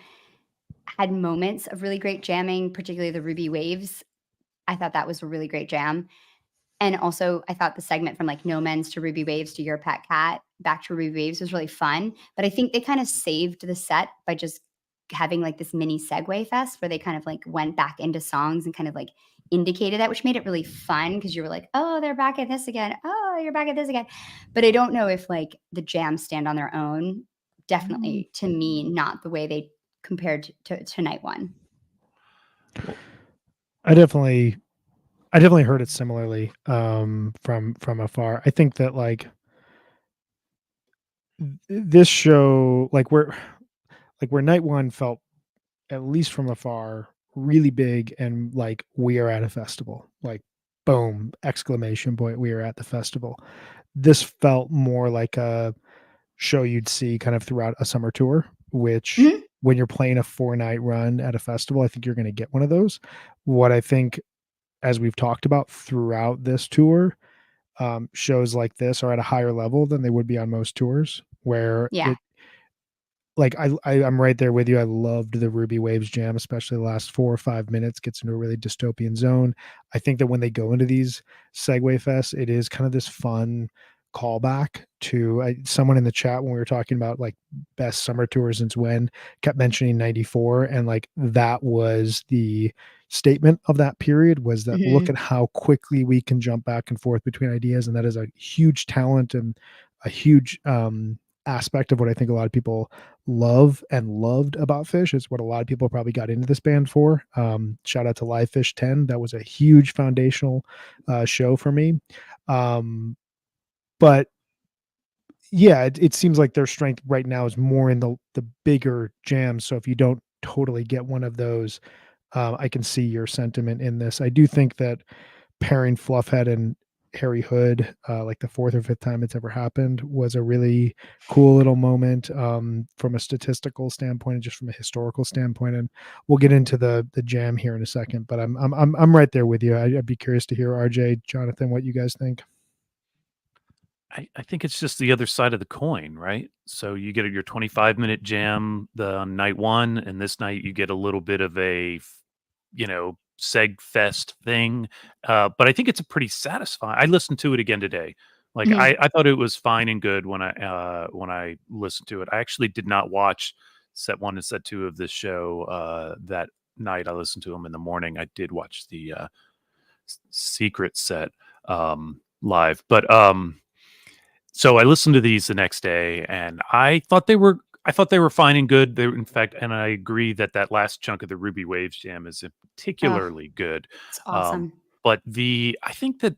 had moments of really great jamming, particularly the Ruby Waves. I thought that was a really great jam. And also, I thought the segment from like No Men's to Ruby Waves to Your Pet Cat back to Ruby Waves was really fun. But I think they kind of saved the set by just having like this mini segue fest where they kind of like went back into songs and kind of like indicated that, which made it really fun because you were like, oh, they're back at this again. Oh, you're back at this again. But I don't know if like the jams stand on their own. Definitely, to me, not the way they compared to night 1. I definitely heard it similarly from afar. I think that like this show, like where night 1 felt, at least from afar, really big and like we are at a festival, like boom, exclamation point, we are at the festival. This felt more like a show you'd see kind of throughout a summer tour, which when you're playing a 4-night run at a festival, I think you're going to get one of those. What I think, as we've talked about throughout this tour, shows like this are at a higher level than they would be on most tours, where Yeah. like I'm right there with you. I loved the Ruby Waves jam, especially the last 4 or 5 minutes, gets into a really dystopian zone. I think that when they go into these Segway Fests, it is kind of this fun callback to someone in the chat when we were talking about like best summer tours since when, kept mentioning 94, and like that was the statement of that period, was that look at how quickly we can jump back and forth between ideas, and that is a huge talent and a huge aspect of what I think a lot of people love and loved about Fish. It's what a lot of people probably got into this band for. Shout out to Live Fish 10. That was a huge foundational show for me. But yeah, it seems like their strength right now is more in the bigger jams. So if you don't totally get one of those, I can see your sentiment in this. I do think that pairing Fluffhead and Harry Hood, like the 4th or 5th time it's ever happened, was a really cool little moment from a statistical standpoint and just from a historical standpoint. And we'll get into the jam here in a second. But I'm right there with you. I'd be curious to hear RJ, Jonathan, what you guys think. I think it's just the other side of the coin, right? So you get your 25-minute jam the night 1, and this night you get a little bit of a, seg fest thing. But I think it's a pretty satisfying. I listened to it again today. Like I thought it was fine and good when I listened to it. I actually did not watch set 1 and set 2 of this show that night. I listened to them in the morning. I did watch the secret set live, but so I listened to these the next day, and I thought they were fine and good. They were, in fact, and I agree that last chunk of the Ruby Waves jam is particularly good. It's awesome. But I think that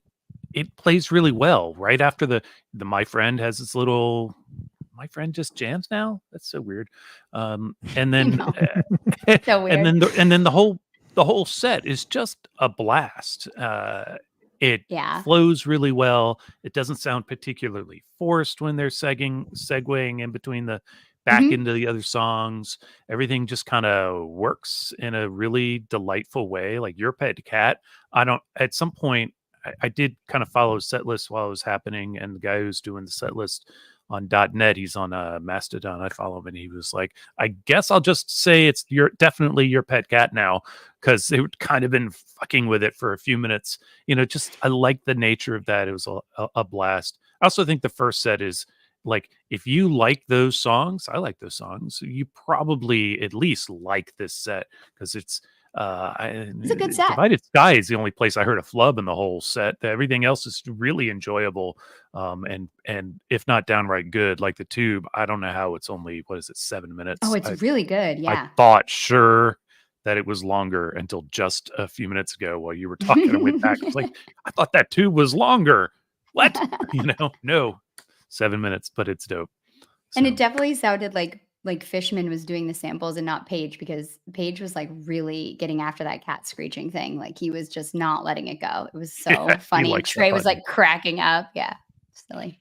it plays really well right after the My Friend has this little. My friend just jams now. That's so weird. And then So weird. and then the whole set is just a blast. It flows really well. It doesn't sound particularly forced when they're segueing in between the back into the other songs. Everything just kind of works in a really delightful way. Like Your Pet Cat, at some point, I did kind of follow his set list while it was happening, and the guy who's doing the set list on .net, he's on Mastodon. I follow him, and he was like, "I guess I'll just say it's definitely your pet cat now," because they would kind of been fucking with it for a few minutes. Just I like the nature of that. It was a blast. I also think the first set is like, if you like those songs, I like those songs, you probably at least like this set, because it's It's a good set. Divided Sky is the only place I heard a flub in the whole set. Everything else is really enjoyable, and if not downright good, like the Tube. I don't know how it's only, what is it, 7 minutes? Oh, it's really good. Yeah. I thought sure that it was longer until just a few minutes ago while you were talking. I went back. I was like, I thought that Tube was longer. What? No, 7 minutes, but it's dope. And it definitely sounded like Fishman was doing the samples and not Paige, because Paige was like really getting after that cat screeching thing. Like he was just not letting it go. It was so funny. Trey was like cracking up. Yeah. Silly.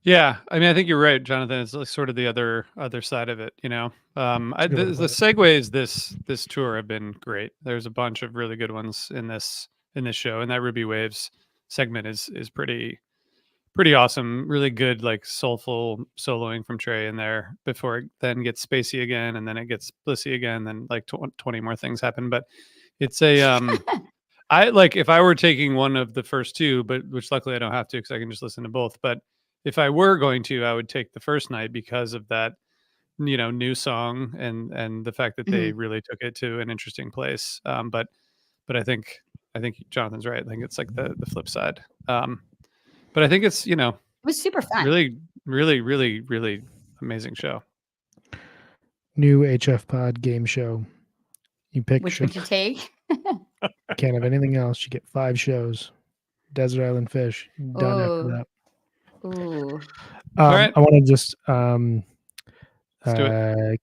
Yeah. I mean, I think you're right, Jonathan. It's like sort of the other side of it, the segues this tour have been great. There's a bunch of really good ones in this show, and that Ruby Waves segment is pretty awesome. Really good, like soulful soloing from Trey in there before it then gets spacey again, and then it gets blissy again. Then like 20 more things happen. But it's a I like, if I were taking one of the first two, but which luckily I don't have to because I can just listen to both. But if I were going to, I would take the first night because of that, new song and the fact that they really took it to an interesting place. But I think Jonathan's right. I think it's like the flip side. But I think it's, it was super fun. Really, really, really, really amazing show. New HF Pod game show. You pick which would you take? Can't have anything else. You get 5 shows. Desert Island Fish. Done after that. Ooh. Right. I want to just Let's do it.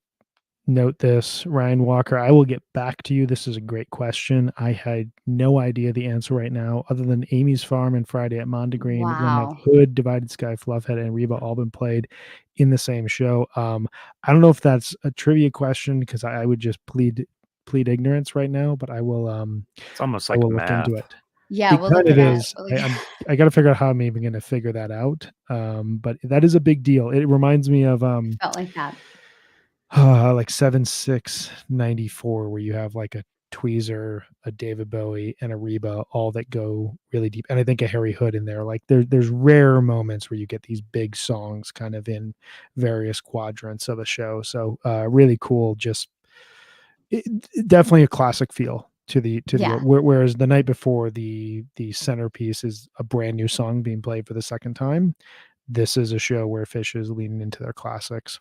Note this, Ryan Walker. I will get back to you. This is a great question. I had no idea the answer right now, other than Amy's Farm and Friday at Mondegreen. Wow. When Hood, Divided Sky, Fluffhead, and Reba all been played in the same show. I don't know if that's a trivia question, because I would just plead ignorance right now, but I will. It's almost I like will math. look into it. Yeah, we'll look It at is. I got to figure out how I'm even going to figure that out. But that is a big deal. It reminds me of felt like that. Like 7/6/94, where you have like a Tweezer, a David Bowie, and a Reba, all that go really deep, and I think a Harry Hood in there. Like there's rare moments where you get these big songs kind of in various quadrants of a show. So really cool. Just definitely a classic feel to the whereas the night before, the centerpiece is a brand new song being played for the second time. This is a show where Fish is leaning into their classics.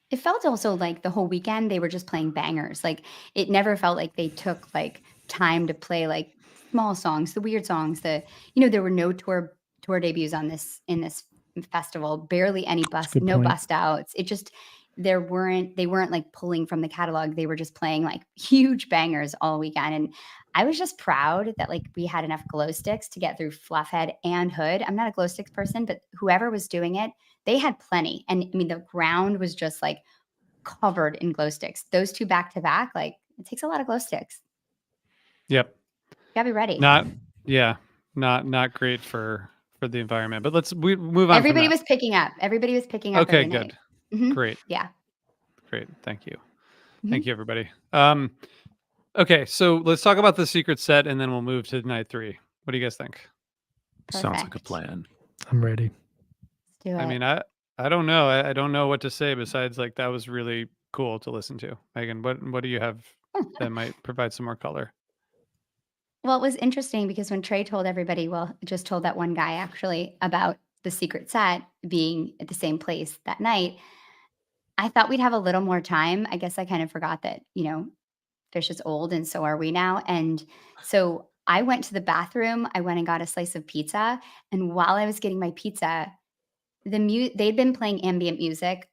It felt also like the whole weekend they were just playing bangers. Like it never felt like they took like time to play like small songs, the weird songs. There were no tour debuts in this festival. Barely any bust outs. It just they weren't like pulling from the catalog. They were just playing like huge bangers all weekend. And I was just proud that like we had enough glow sticks to get through Fluffhead and Hood. I'm not a glow sticks person, but whoever was doing it, they had plenty. And I mean, the ground was just like covered in glow sticks. Those two back to back, like it takes a lot of glow sticks. Yep. You gotta be ready. Not great for the environment, but we move on. Everybody was picking up. Okay, good. Mm-hmm. Great. Yeah. Great. Thank you. Mm-hmm. Thank you, everybody. Okay, so let's talk about the secret set, and then we'll move to night 3. What do you guys think? Perfect. Sounds like a plan. I'm ready. Let's do it. I mean, I don't know. I don't know what to say besides like that was really cool to listen to. Megan, what do you have that might provide some more color? Well, it was interesting because when Trey told everybody, just told that one guy actually about the secret set being at the same place that night, I thought we'd have a little more time. I guess I kind of forgot that, Fish is old and so are we now. And so I went to the bathroom. I went and got a slice of pizza. And while I was getting my pizza, they'd been playing ambient music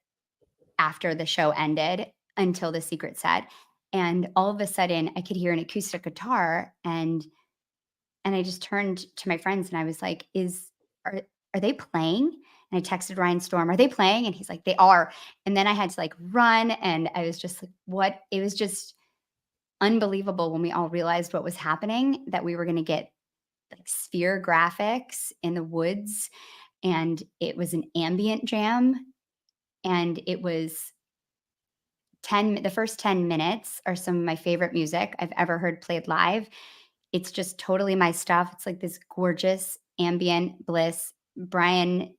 after the show ended until the secret set. And all of a sudden I could hear an acoustic guitar, and I just turned to my friends and I was like, are they playing? And I texted Ryan Storm, are they playing? And he's like, they are. And then I had to like run, and I was just like, what? It was just unbelievable when we all realized what was happening, that we were going to get like sphere graphics in the woods, and it was an ambient jam, and it was the first 10 minutes are some of my favorite music I've ever heard played live. It's just totally my stuff. It's like this gorgeous ambient bliss. Brian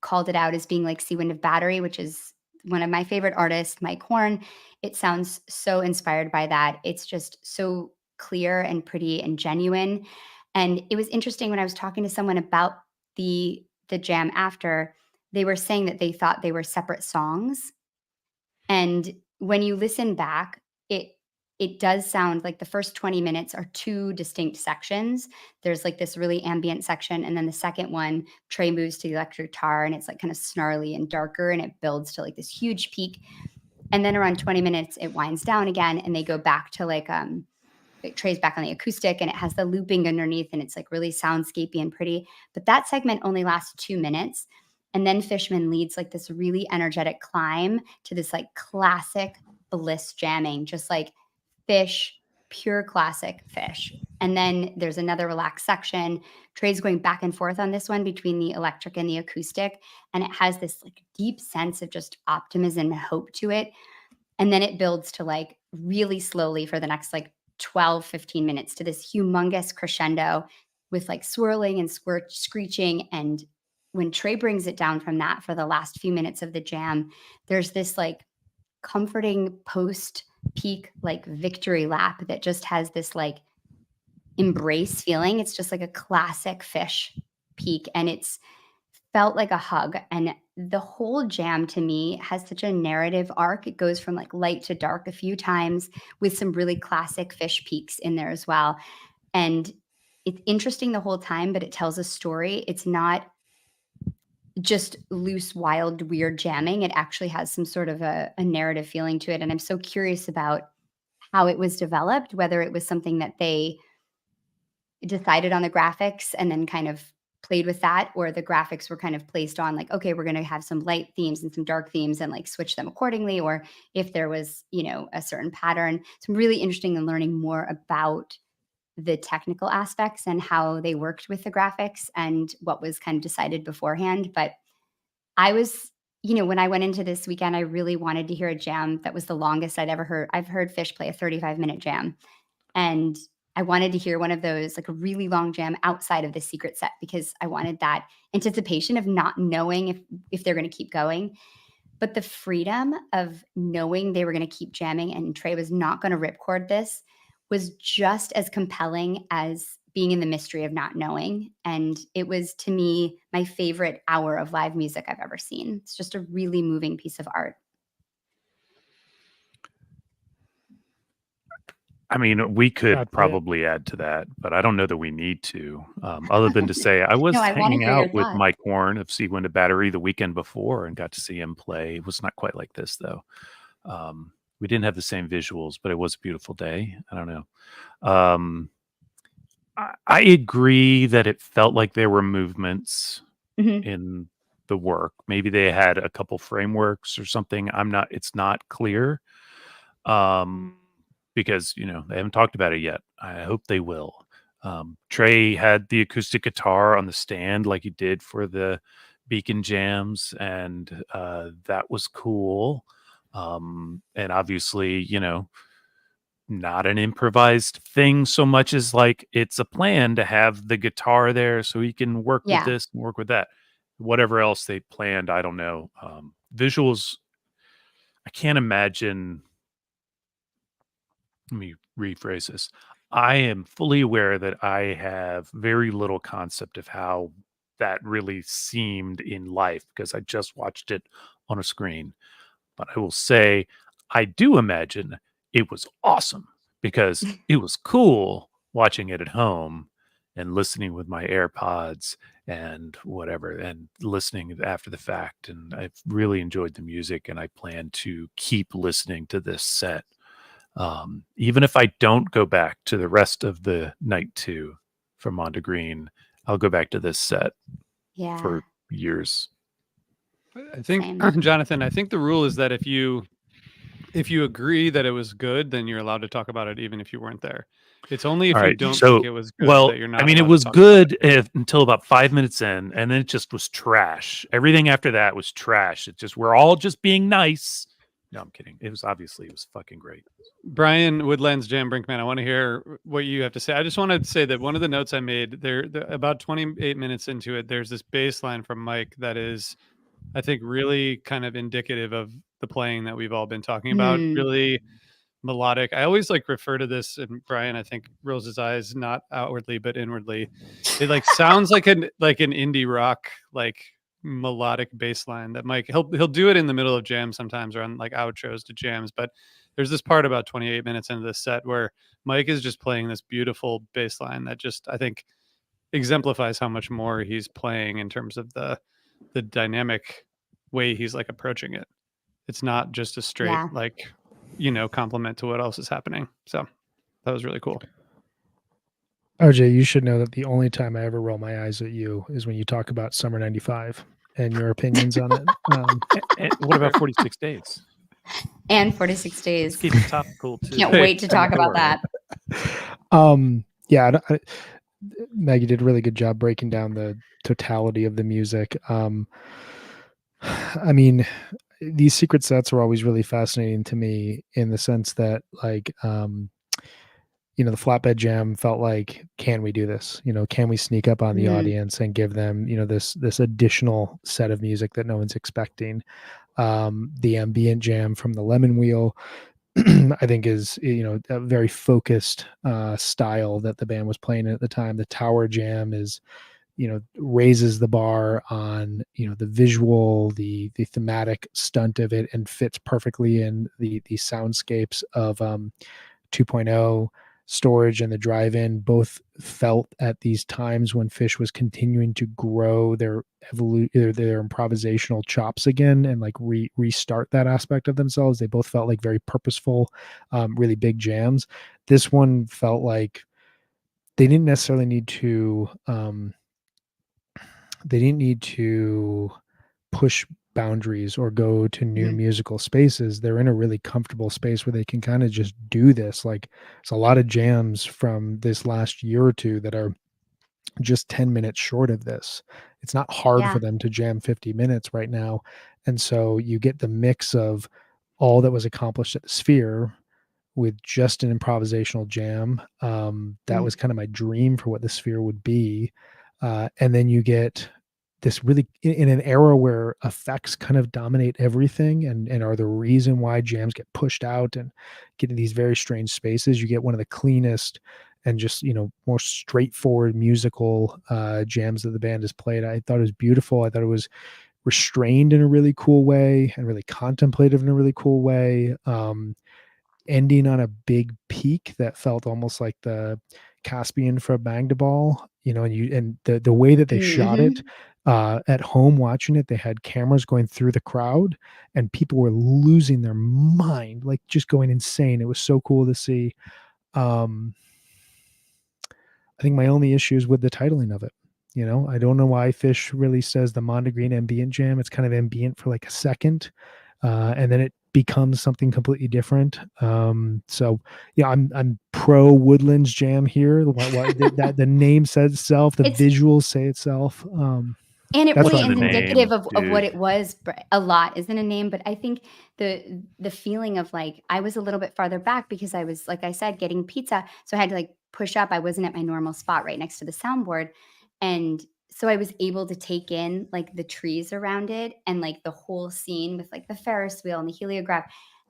called it out as being like Sea Wind of Battery, which is one of my favorite artists, Mike Horn. It sounds so inspired by that. It's just so clear and pretty and genuine. And it was interesting when I was talking to someone about the jam after, they were saying that they thought they were separate songs. And when you listen back, it does sound like the first 20 minutes are two distinct sections. There's like this really ambient section, and then the second one, Trey moves to the electric guitar, and it's like kind of snarly and darker, and it builds to like this huge peak. And then around 20 minutes, it winds down again, and they go back to like Trey's back on the acoustic, and it has the looping underneath, and it's like really soundscapey and pretty. But that segment only lasts 2 minutes. And then Fishman leads like this really energetic climb to this like classic bliss jamming, just like Fish, pure classic Fish. And then there's another relaxed section. Trey's going back and forth on this one between the electric and the acoustic. And it has this like deep sense of just optimism and hope to it. And then it builds to like really slowly for the next like 12, 15 minutes to this humongous crescendo with like swirling and screeching. And when Trey brings it down from that for the last few minutes of the jam, there's this like comforting post peak like victory lap that just has this like embrace feeling. It's just like a classic Fish peak, and it's felt like a hug. And the whole jam to me has such a narrative arc. It goes from like light to dark a few times with some really classic Fish peaks in there as well. And it's interesting the whole time, but it tells a story. It's not just loose, wild, weird jamming. It actually has some sort of a narrative feeling to it. And I'm so curious about how it was developed, whether it was something that they decided on the graphics and then kind of played with that, or the graphics were kind of placed on like, okay, we're going to have some light themes and some dark themes and like switch them accordingly, or if there was, you know, a certain pattern. So I'm really interested in learning more about the technical aspects and how they worked with the graphics and what was kind of decided beforehand. But I was, you know, when I went into this weekend, I really wanted to hear a jam that was the longest I'd ever heard. I've heard Fish play a 35-minute jam, and I wanted to hear one of those, like a really long jam outside of the secret set, because I wanted that anticipation of not knowing if they're going to keep going. But the freedom of knowing they were going to keep jamming and Trey was not going to ripcord this was just as compelling as being in the mystery of not knowing. And it was, to me, my favorite hour of live music I've ever seen. It's just a really moving piece of art. I mean, we could That's it. probably add to that, but I don't know that we need to. Other than to say, I was No, I wanna hanging hear your out with thoughts. Mike Horn of Sea Wind to Battery the weekend before and got to see him play. It was not quite like this, though. We didn't have the same visuals, but it was a beautiful day. I don't know. I agree that it felt like there were movements Mhm. in the work. Maybe they had a couple frameworks or something. It's not clear. Because, you know, they haven't talked about it yet. I hope they will. Trey had the acoustic guitar on the stand like he did for the Beacon jams, and that was cool. And obviously, you know, not an improvised thing so much as like it's a plan to have the guitar there so he can work with Yeah. this and work with that. Whatever else they planned, I don't know. Visuals, I can't imagine. Let me rephrase this. I am fully aware that I have very little concept of how that really seemed in life because I just watched it on a screen. But I will say, I do imagine it was awesome because it was cool watching it at home and listening with my AirPods and whatever, and listening after the fact. And I've really enjoyed the music, and I plan to keep listening to this set. Even if I don't go back to the rest of the night 2 from Mondegreen, I'll go back to this set Yeah. for years. I think, Same. Jonathan, I think the rule is that if you if you agree that it was good, then you're allowed to talk about it even if you weren't there. It's only if All you right. don't So, think it was good well, that you're not I mean, it allowed to was talk about it. good until about 5 minutes in, and then it just was trash. Everything after that was trash. It just we're all just being nice. No, I'm kidding. It was fucking great. Brian, Woodlands Jam Brinkman, I want to hear what you have to say. I just wanted to say that one of the notes I made there, about 28 minutes into it, there's this bass line from Mike that is, I think, really kind of indicative of the playing that we've all been talking about. Mm. Really melodic. I always like refer to this, and Brian, I think, rolls his eyes not outwardly but inwardly. It like sounds like an indie rock like melodic bass line that Mike he'll do it in the middle of jams sometimes or on like outros to jams, but there's this part about 28 minutes into the set where Mike is just playing this beautiful bass line that just I think exemplifies how much more he's playing in terms of the dynamic way he's like approaching it. It's not just a straight Yeah. like compliment to what else is happening. So that was really cool. OJ, you should know that the only time I ever roll my eyes at you is when you talk about Summer '95 and your opinions on it. And what about 46 days? And 46 Let's days. keep it topical too. Can't wait to talk about that. Yeah, Maggie did a really good job breaking down the totality of the music. I mean, these secret sets are always really fascinating to me in the sense that, like, the flatbed jam felt like, can we do this? Can we sneak up on the audience and give them, this additional set of music that no one's expecting? The ambient jam from the Lemon Wheel, I think is, a very focused style that the band was playing at the time. The Tower Jam is, raises the bar on, the visual, the thematic stunt of it, and fits perfectly in the soundscapes of 2.0. Storage and the Drive-In both felt at these times when Phish was continuing to grow their improvisational chops again and like restart that aspect of themselves. They both felt like very purposeful, really big jams. This one felt like they didn't necessarily need to push boundaries or go to new musical spaces. They're in a really comfortable space where they can kind of just do this. Like, there's a lot of jams from this last year or two that are just 10 minutes short of this. It's not hard for them to jam 50 minutes right now. And so you get the mix of all that was accomplished at the Sphere with just an improvisational jam. That was kind of my dream for what the Sphere would be. And then you get this really in an era where effects kind of dominate everything and are the reason why jams get pushed out and get in these very strange spaces. You get one of the cleanest and just, more straightforward musical jams that the band has played. I thought it was beautiful. I thought it was restrained in a really cool way and really contemplative in a really cool way. Ending on a big peak that felt almost like the Caspian for Magdeburg, and the way that they shot it at home watching it, they had cameras going through the crowd and people were losing their mind, like just going insane. It was so cool to see. I think my only issue is with the titling of it. I don't know why Phish really says the Mondegreen Ambient Jam. It's kind of ambient for like a second, and then it becomes something completely different. So yeah, I'm pro Woodlands Jam here. That the name says itself, the visuals say itself. And it really is indicative of dude. what it was. A lot isn't a name, but I think the feeling of like, I was a little bit farther back because I was, like I said, getting pizza. So I had to like push up. I wasn't at my normal spot right next to the soundboard. And so I was able to take in like the trees around it and like the whole scene with like the Ferris wheel and the heliograph.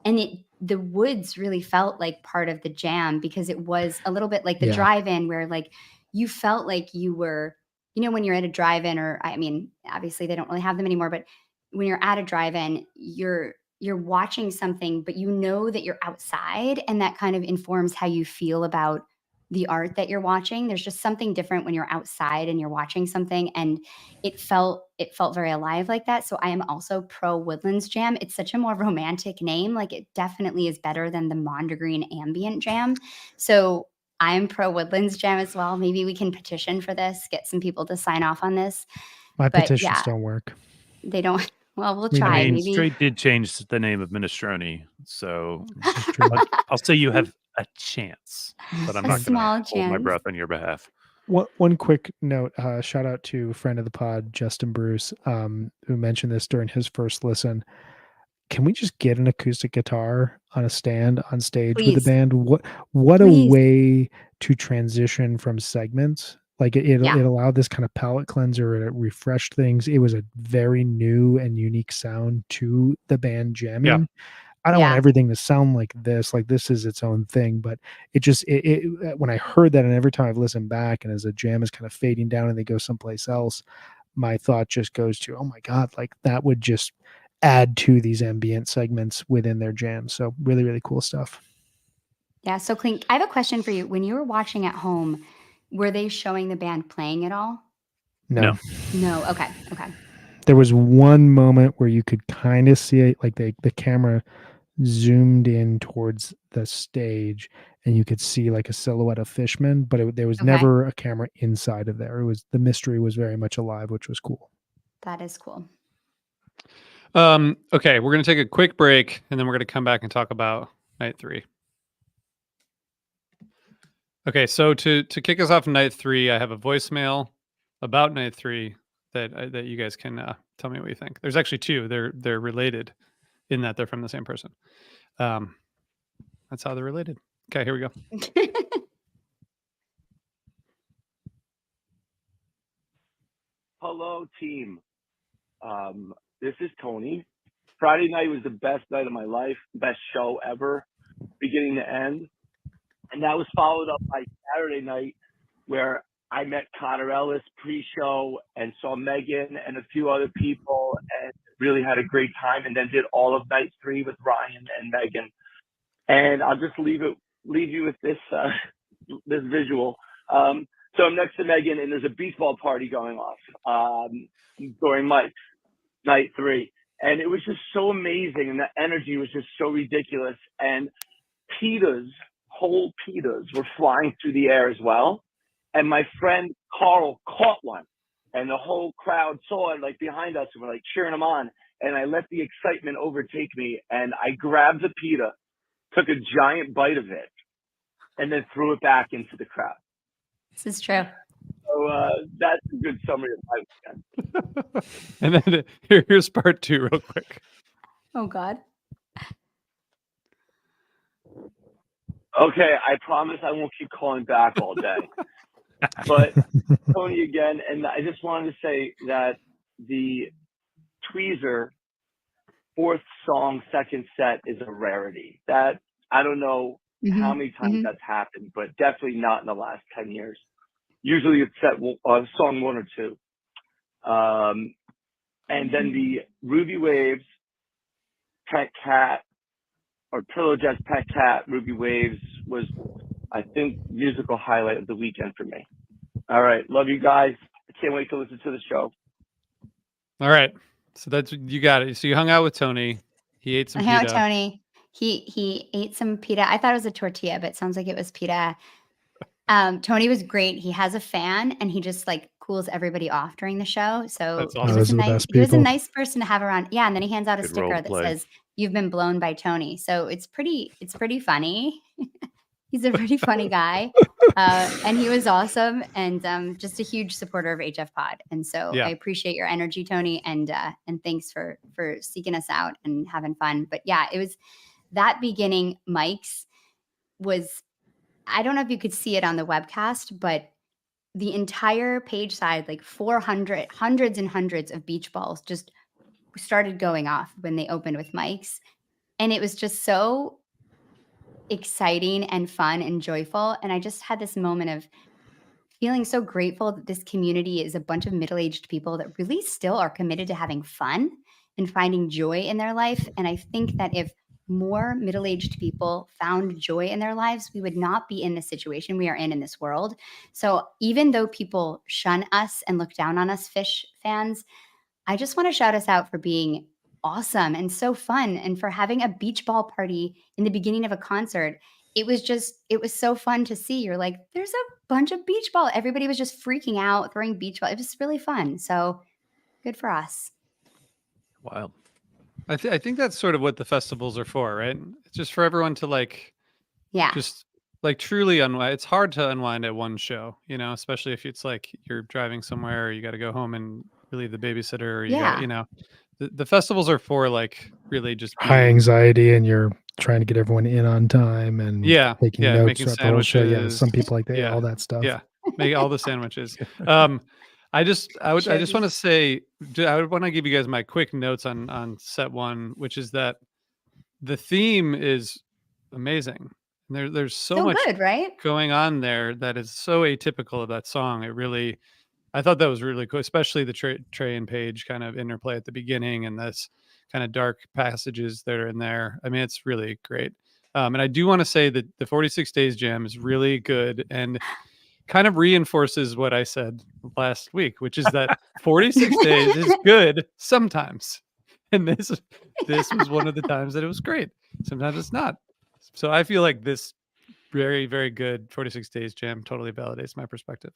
And the woods really felt like part of the jam because it was a little bit like the drive-in where like you felt like you were, when you're at a drive-in, or I mean, obviously they don't really have them anymore, but when you're at a drive-in, you're watching something, but you know that you're outside, and that kind of informs how you feel about the art that you're watching. There's just something different when you're outside and you're watching something, and it felt very alive like that. So I am also pro Woodlands Jam. It's such a more romantic name. Like, it definitely is better than the Mondegreen Ambient Jam. So I'm pro Woodlands Jam as well. Maybe we can petition for this, get some people to sign off on this. My petitions don't work. They don't. Well, we'll We try. I mean, Maybe Straight did change the name of Minestrone, so It's true. I'll say you have a chance, but I'm a not going to small hold my chance. breath on your behalf. One quick note, shout out to friend of the pod, Justin Bruce, who mentioned this during his first listen. Can we just get an acoustic guitar on a stand on stage with the Please. band? What a Please. way to transition from segments. Like it Yeah. allowed this kind of palate cleanser. It refreshed things. It was a very new and unique sound to the band jamming. I don't want Yeah. everything to sound like this is its own thing, but it just when I heard that, and every time I've listened back, and as a jam is kind of fading down and they go someplace else, my thought just goes to, oh my God, like that would just add to these ambient segments within their jam. So really, really cool stuff. Yeah. So Clink, I have a question for you. When you were watching at home, were they showing the band playing at all? No. No. Okay. Okay. There was one moment where you could kind of see it, like the camera zoomed in towards the stage and you could see like a silhouette of Fishman, but there was Okay. never a camera inside of there. The mystery was very much alive, which was cool. That is cool. Okay, we're going to take a quick break and then we're going to come back and talk about night 3. Okay, so to kick us off night 3, I have a voicemail about night 3 that you guys can tell me what you think. There's actually 2. They're related in that they're from the same person. That's how they're related. Okay, here we go. Hello, team. This is Tony. Friday night was the best night of my life, best show ever, beginning to end. And that was followed up by Saturday night, where I met Connor Ellis pre-show and saw Megan and a few other people and really had a great time, and then did all of night 3 with Ryan and Megan. And I'll just leave you with this this visual. So I'm next to Megan, and there's a baseball party going off during Mike's night 3. And it was just so amazing, and the energy was just so ridiculous. And whole pitas were flying through the air as well. And my friend Carl caught one, and the whole crowd saw it, like behind us, and we're like cheering him on. And I let the excitement overtake me, and I grabbed the pita, took a giant bite of it, and then threw it back into the crowd. This is true. So that's a good summary of my weekend. And then here's part 2 real quick. Oh God. Okay, I promise I won't keep calling back all day. But Tony again, and I just wanted to say that the Tweezer 4th song, 2nd set is a rarity. That I don't know how many times that's happened, but definitely not in the last 10 years. Usually it's set song 1 or 2. And then the Ruby Waves, Pet Cat, or Pillow Jets Pet Cat, Ruby Waves was, I think, musical highlight of the weekend for me. All right. Love you guys. I can't wait to listen to the show. All right. So you got it. So you hung out with Tony. He ate some pita. I hung out with Tony. He ate some pita. I thought it was a tortilla, but it sounds like it was pita. Tony was great. He has a fan, and he just like cools everybody off during the show. So That's awesome. he was a nice person to have around. Yeah, and then he hands out a Good sticker role that play. says "You've been blown by Tony." So it's pretty funny. He's a pretty funny guy, and he was awesome, and just a huge supporter of HF Pod. And so I appreciate your energy, Tony, and thanks for seeking us out and having fun. But yeah, it was that beginning. Mike's was, I don't know if you could see it on the webcast, but the entire page side, like hundreds and hundreds of beach balls just started going off when they opened with Mike's. And it was just so exciting and fun and joyful. And I just had this moment of feeling so grateful that this community is a bunch of middle-aged people that really still are committed to having fun and finding joy in their life. And I think that if more middle-aged people found joy in their lives, we would not be in the situation we are in this world. So even though people shun us and look down on us Fish fans, I just want to shout us out for being awesome and so fun, and for having a beach ball party in the beginning of a concert. It was so fun to see. You're like, there's a bunch of beach ball. Everybody was just freaking out, throwing beach ball. It was really fun. So good for us. Wild. I think that's sort of what the festivals are for, right? It's just for everyone to like Yeah. just like truly unwind. It's hard to unwind at one show, you know, especially if it's like you're driving somewhere or you got to go home and relieve the babysitter or you got, Yeah. you know, the festivals are for like really just High being, anxiety, and you're trying to get everyone in on time and taking notes making throughout the whole show. Yeah, sandwiches. some people like that, Yeah. all that stuff. Yeah. Make all the sandwiches. I just want to say, I would want to give you guys my quick notes on set one, which is that the theme is amazing. And there's so much good, right? going on there that is so atypical of that song. I thought that was really cool, especially the Trey and Paige kind of interplay at the beginning and this kind of dark passages that are in there. I mean, it's really great. And I do want to say that the 46 Days Jam is really good and kind of reinforces what I said last week, which is that 46 days is good sometimes. And this was one of the times that it was great. Sometimes it's not. So I feel like this very, very good 46 Days Jam totally validates my perspective.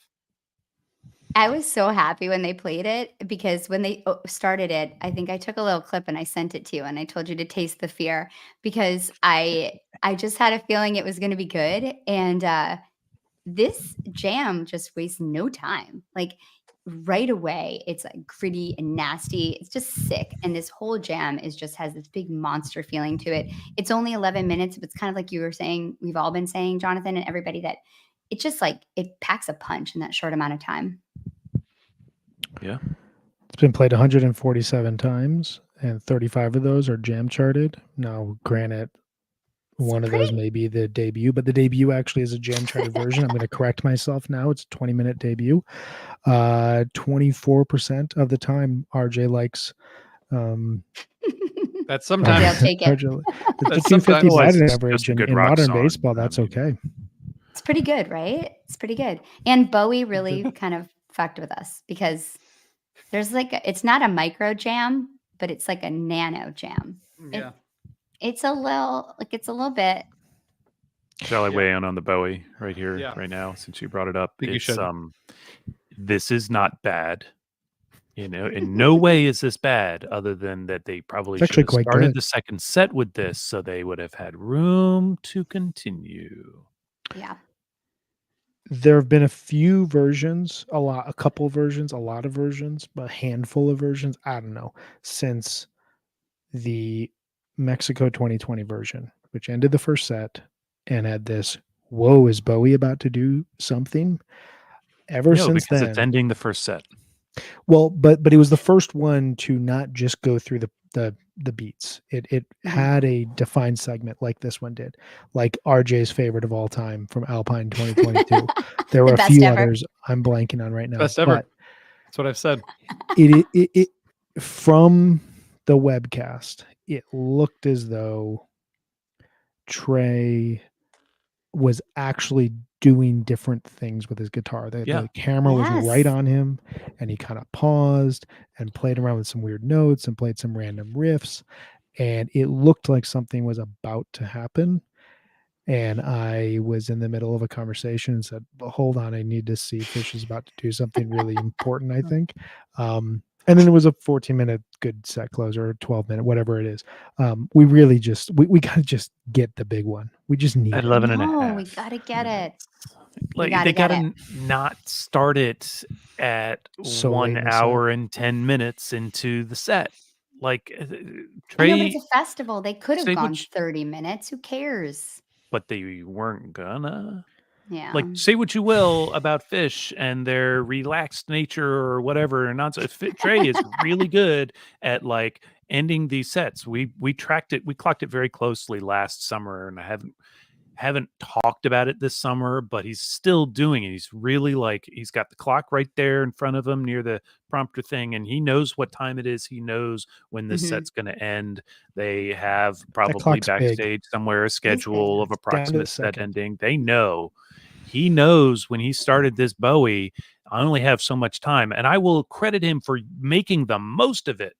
I was so happy when they played it because when they started it, I think I took a little clip and I sent it to you and I told you to taste the fear because I just had a feeling it was going to be good. And this jam just wastes no time. Like right away, it's like gritty and nasty. It's just sick. And this whole jam has this big monster feeling to it. It's only 11 minutes, but it's kind of like you were saying, we've all been saying, Jonathan, and everybody, that it just like it packs a punch in that short amount of time. Yeah. It's been played 147 times, and 35 of those are jam charted. Now, granted, one of those may be the debut, but the debut actually is a jam charted version. I'm going to correct myself now. It's a 20-minute debut. 24% of the time, RJ likes. That's sometimes. I'll take it. It's a 250 batting average in modern baseball. That's okay. It's pretty good, right? It's pretty good. And Bowie really kind of fucked with us because there's like it's not a micro jam, but it's like a nano jam. Yeah. It's a little bit. Shall I weigh in on the Bowie right here, right now, since you brought it up? You should. This is not bad. You know, in no way is this bad, other than that they probably should have started the second set with this, so they would have had room to continue. Yeah. There have been a few versions, a lot of versions, but a handful of versions. I don't know, since the Mexico 2020 version, which ended the first set and had this, whoa, is Bowie about to do something? Since then, it's ending the first set. Well, but it was the first one to not just go through the beats. It had a defined segment like this one did, like RJ's favorite of all time from Alpine 2022. There were a few others I'm blanking on right now. Best ever. That's what I've said. It from the webcast, it looked as though Trey was actually doing different things with his guitar. The camera was right on him, and he kind of paused and played around with some weird notes and played some random riffs, and it looked like something was about to happen. And I was in the middle of a conversation and said, well, hold on, I need to see Fish is about to do something really important, I think. And then it was a 14-minute good set closer, or 12-minute, whatever it is. We really just, we got to just get the big one. We just need 11 and a half. We got to get it. Like they got to not start it at 1 hour and 10 minutes into the set. Like Trey, I know, but it's a festival. They could have gone 30 minutes. Who cares? But they weren't gonna. Yeah. Like, say what you will about Fish and their relaxed nature or whatever. And Trey is really good at like ending these sets. We tracked it. We clocked it very closely last summer, and I haven't talked about it this summer, but he's still doing it. He's really like, he's got the clock right there in front of him near the prompter thing, and he knows what time it is. He knows when this set's going to end. They have probably backstage somewhere a schedule of approximate set ending. They know. He knows when he started this Bowie, I only have so much time, and I will credit him for making the most of it.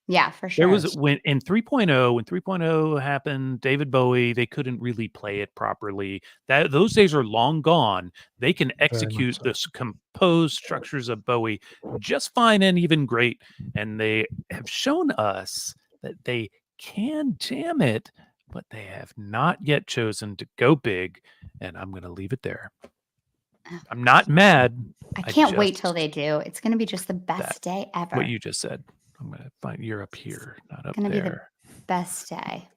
Yeah, for There sure. was when 3.0 happened, David Bowie, they couldn't really play it properly. Those days are long gone. They can execute so. the composed structures of Bowie just fine and even great. And they have shown us that they can jam it, but they have not yet chosen to go big. And I'm going to leave it there. I'm not mad. I can't wait till they do. It's going to be just the best day ever. What you just said. I'm going to find you're up here, not up there. It's going to be the best day.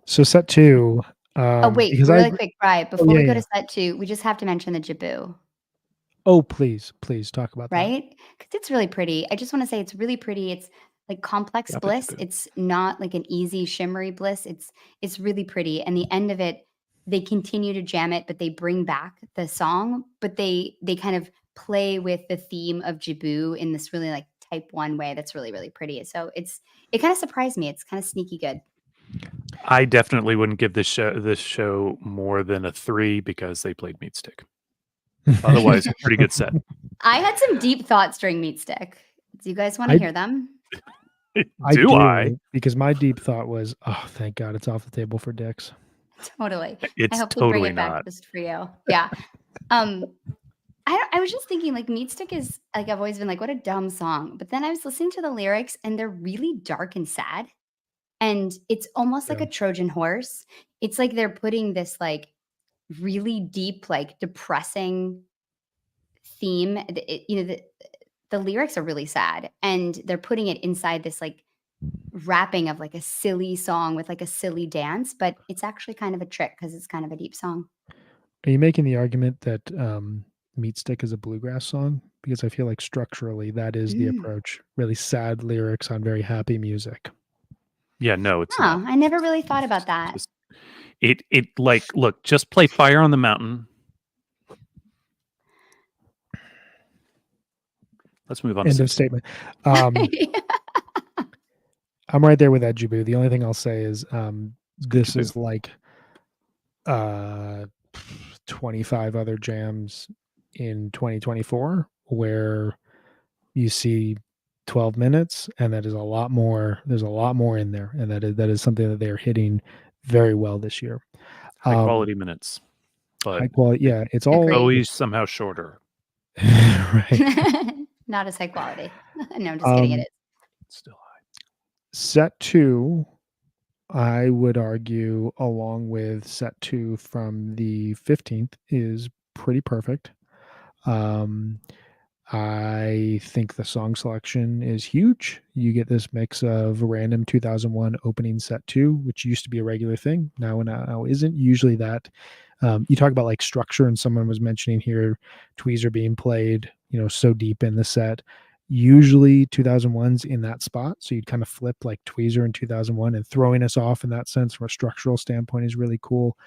So set 2. Oh, wait, really quick, Bri, before we go to set 2, we just have to mention the Jaboo. Oh, please talk about that. Right? Because it's really pretty. I just want to say it's really pretty. It's like complex bliss. It's not like an easy shimmery bliss. It's really pretty. And the end of it, they continue to jam it, but they bring back the song, but they kind of play with the theme of Jaboo in this really like type 1 way that's really, really pretty. So it kind of surprised me. It's kind of sneaky good. I definitely wouldn't give this show more than a 3 because they played Meat Stick. Otherwise, a pretty good set. I had some deep thoughts during Meat Stick. Do you guys want to hear them? Do I? Because my deep thought was, oh, thank God it's off the table for dicks. Totally. It's I hope totally we bring it back not. just for you. Yeah. I was just thinking like Meat Stick is like, I've always been like, what a dumb song. But then I was listening to the lyrics and they're really dark and sad. And it's almost like a Trojan horse. It's like they're putting this like really deep, like depressing theme. The lyrics are really sad and they're putting it inside this like wrapping of like a silly song with like a silly dance, but it's actually kind of a trick because it's kind of a deep song. Are you making the argument that Meat Stick is a bluegrass song? Because I feel like structurally that is the approach. Really sad lyrics on very happy music. Yeah, no, it's not. I never really thought about that. It like, look, just play Fire on the Mountain. Let's move on. End of statement. I'm right there with that Jaboo. The only thing I'll say is this is like 25 other jams in 2024 where you see 12 minutes and that is a lot more. There's a lot more in there, and that is something that they're hitting very well this year. High quality minutes, but high quality. Yeah, it's all always somehow shorter. Right. Not as high quality. No, I'm just kidding. It is. It's still high. Set 2, I would argue, along with set 2 from the 15th, is pretty perfect. I think the song selection is huge. You get this mix of random 2001 opening set 2, which used to be a regular thing. Now isn't usually that. You talk about like structure, and someone was mentioning here tweezer being played, so deep in the set. Usually 2001's in that spot, so you'd kind of flip like tweezer in 2001, and throwing us off in that sense from a structural standpoint is really cool.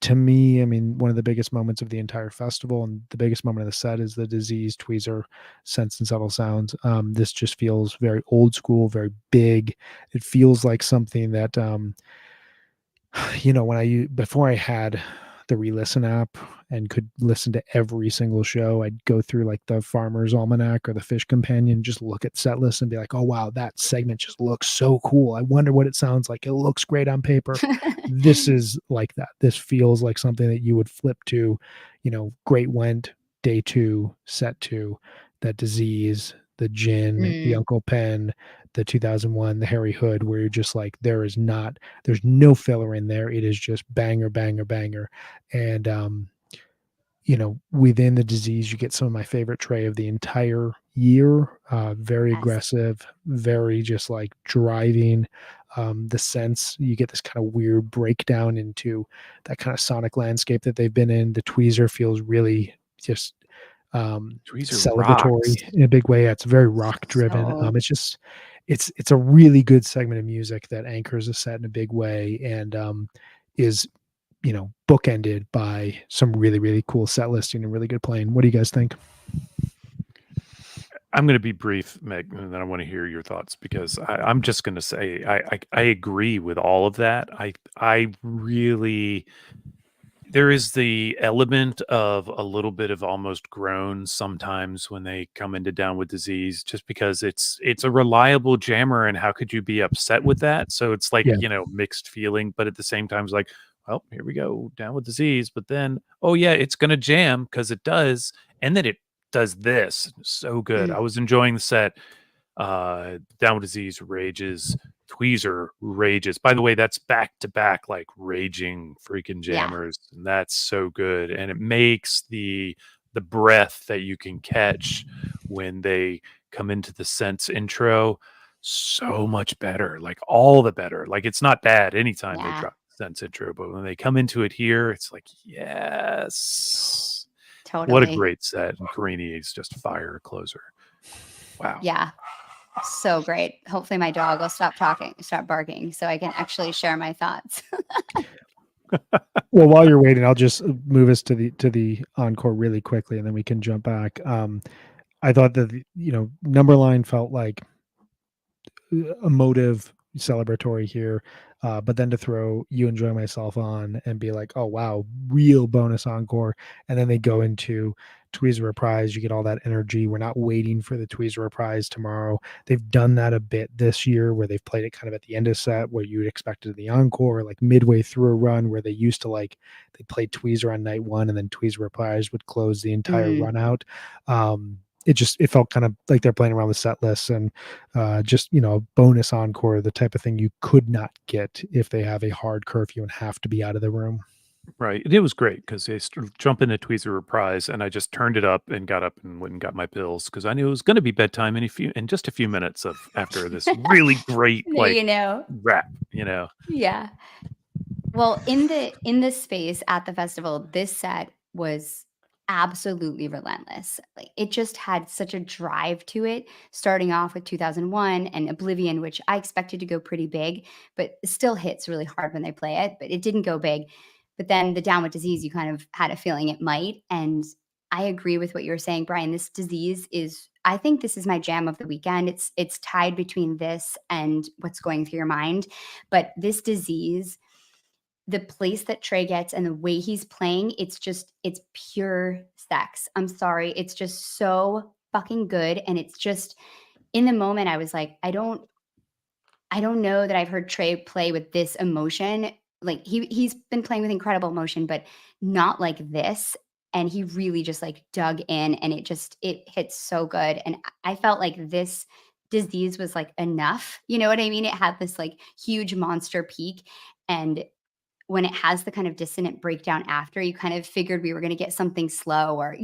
To me, I mean, one of the biggest moments of the entire festival and the biggest moment of the set is the Disease tweezer, Sense and Subtle Sounds. This just feels very old school, very big. It feels like something that, before I had the re-listen app and could listen to every single show, I'd go through like the Farmer's Almanac or the Fish Companion, just look at set lists and be like, oh wow, that segment just looks so cool. I wonder what it sounds like. It looks great on paper. This is like that. This feels like something that you would flip to, Great Went, day 2, set 2, that Disease, the Gin, the Uncle Pen, the 2001, the Harry Hood, where you're just like, there's no filler in there. It is just banger, banger, banger. And, within the Disease, you get some of my favorite Trey of the entire year. Very aggressive, very just like driving. The sense, you get this kind of weird breakdown into that kind of sonic landscape that they've been in. The tweezer feels really just celebratory in a big way. It's very rock driven. It's a really good segment of music that anchors a set in a big way and is bookended by some really, really cool set listing and really good playing. What do you guys think? I'm going to be brief, Meg, and then I want to hear your thoughts because I'm just going to say I agree with all of that. I really, there is the element of a little bit of almost groans sometimes when they come into Down with Disease, just because it's a reliable jammer, and how could you be upset with that? So it's like, Yeah. mixed feeling, but at the same time, it's like, well, here we go, Down with Disease, but then, oh yeah, it's gonna jam because it does, and then it does this so good. I Mm, was enjoying the set. Down with Disease rages, Tweezer rages. By the way, that's back to back, like raging freaking yeah. jammers. And that's so good. And it makes the breath that you can catch when they come into the Sense intro so much better. Like all the better. Like it's not bad anytime they Yeah. drop the Sense intro, but when they come into it here, it's like, yes. What a Totally. great set. And Carini is just fire closer. Wow. Yeah. So great. Hopefully my dog will stop barking so I can actually share my thoughts. Well, while you're waiting, I'll just move us to the encore really quickly, and then we can jump back. I thought that Numberline felt like emotive, celebratory here, but then to throw You Enjoy Myself on and be like, oh wow, real bonus encore, and then they go into Tweezer Reprise. You get all that energy. We're not waiting for the Tweezer Reprise tomorrow. They've done that a bit this year, where they've played it kind of at the end of set, where you would expect it in the encore, like midway through a run, where they used to they played Tweezer on night one, and then Tweezer Reprise would close the entire Mm. run out. It felt kind of like they're playing around with set lists, and just bonus encore, the type of thing you could not get if they have a hard curfew and have to be out of the room. Right. It was great because they jump into Tweezer Reprise, and I just turned it up and got up and went and got my pills because I knew it was going to be bedtime in just a few minutes after this really great rap. Yeah. Well, in the space at the festival, this set was absolutely relentless. Like it just had such a drive to it, starting off with 2001 and Oblivion, which I expected to go pretty big, but it still hits really hard when they play it, but it didn't go big. But then the Down with Disease, you kind of had a feeling it might. And I agree with what you were saying, Brian. This disease I think this is my jam of the weekend. It's tied between this and What's Going Through Your Mind. But this disease, the place that Trey gets and the way he's playing, it's pure sex. I'm sorry. It's just so fucking good. And it's just in the moment, I was like, I don't know that I've heard Trey play with this emotion. Like he's been playing with incredible emotion, but not like this. And he really just dug in, and it hits so good. And I felt like this disease was enough. You know what I mean? It had this huge monster peak, and when it has the kind of dissonant breakdown after, you kind of figured we were going to get something slow or,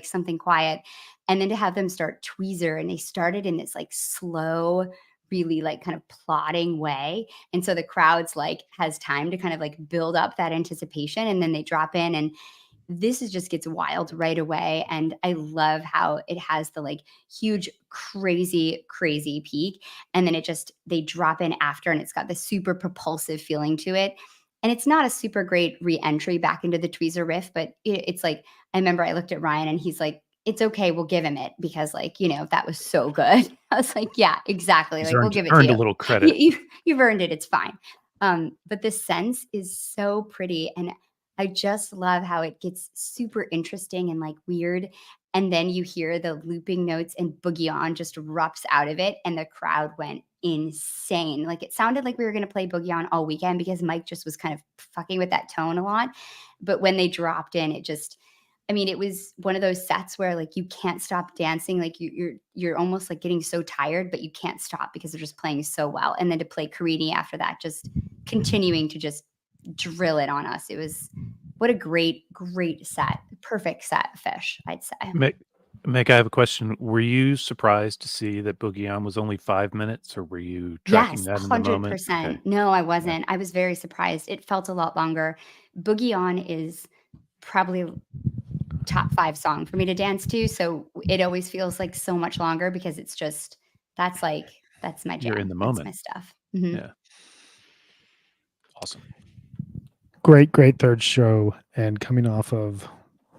something quiet. And then to have them start Tweezer, and they started in this slow, really kind of plodding way. And so the crowd's has time to kind of build up that anticipation, and then they drop in, and this just gets wild right away. And I love how it has the huge, crazy, crazy peak. And then they drop in after, and it's got this super propulsive feeling to it. And it's not a super great re-entry back into the Tweezer riff, but it's I remember I looked at Ryan and he's like, it's okay, we'll give him it because that was so good. I was like, yeah, exactly. We'll give it to earned you. a little credit. You've earned it. It's fine. But the sense is so pretty. And I just love how it gets super interesting and weird. And then you hear the looping notes and Boogie On just erupts out of it. And the crowd went insane. It sounded like we were going to play Boogie On all weekend because Mike just was kind of fucking with that tone a lot. But when they dropped in, it was one of those sets where you can't stop dancing. You're almost getting so tired, but you can't stop because they're just playing so well. And then to play Carini after that, just continuing to just drill it on us. It was what a great set. Perfect set, Fish, I'd say. Meg, I have a question. Were you surprised to see that Boogie On was only 5 minutes, or were you tracking that in the moment? 100%. Okay. No, I wasn't. Yeah. I was very surprised. It felt a lot longer. Boogie On is probably top 5 song for me to dance to. So it always feels so much longer because it's just, that's my jam. You're in the moment. That's my stuff. Mm-hmm. Yeah. Awesome. Great third show, and coming off of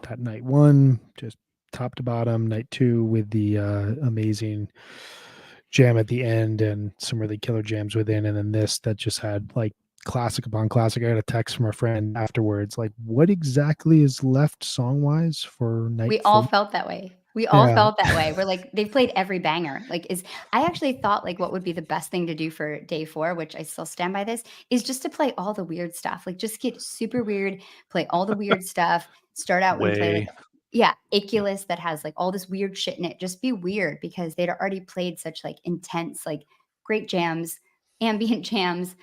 that night one, just top to bottom, night two with the amazing jam at the end and some really killer jams within, and then this that just had classic upon classic. I got a text from a friend afterwards, like, what exactly is left song wise for night We all 4? felt that way. We all Yeah. felt that way. We're like, they've played every banger. Like, I actually thought like what would be the best thing to do for day 4, which I still stand by this, is just to play all the weird stuff. Like, just get super weird, play all the weird stuff. Start out and play like, Way. yeah, Iculus that has like all this weird shit in it. Just be weird because they'd already played such like intense, like great jams, ambient jams,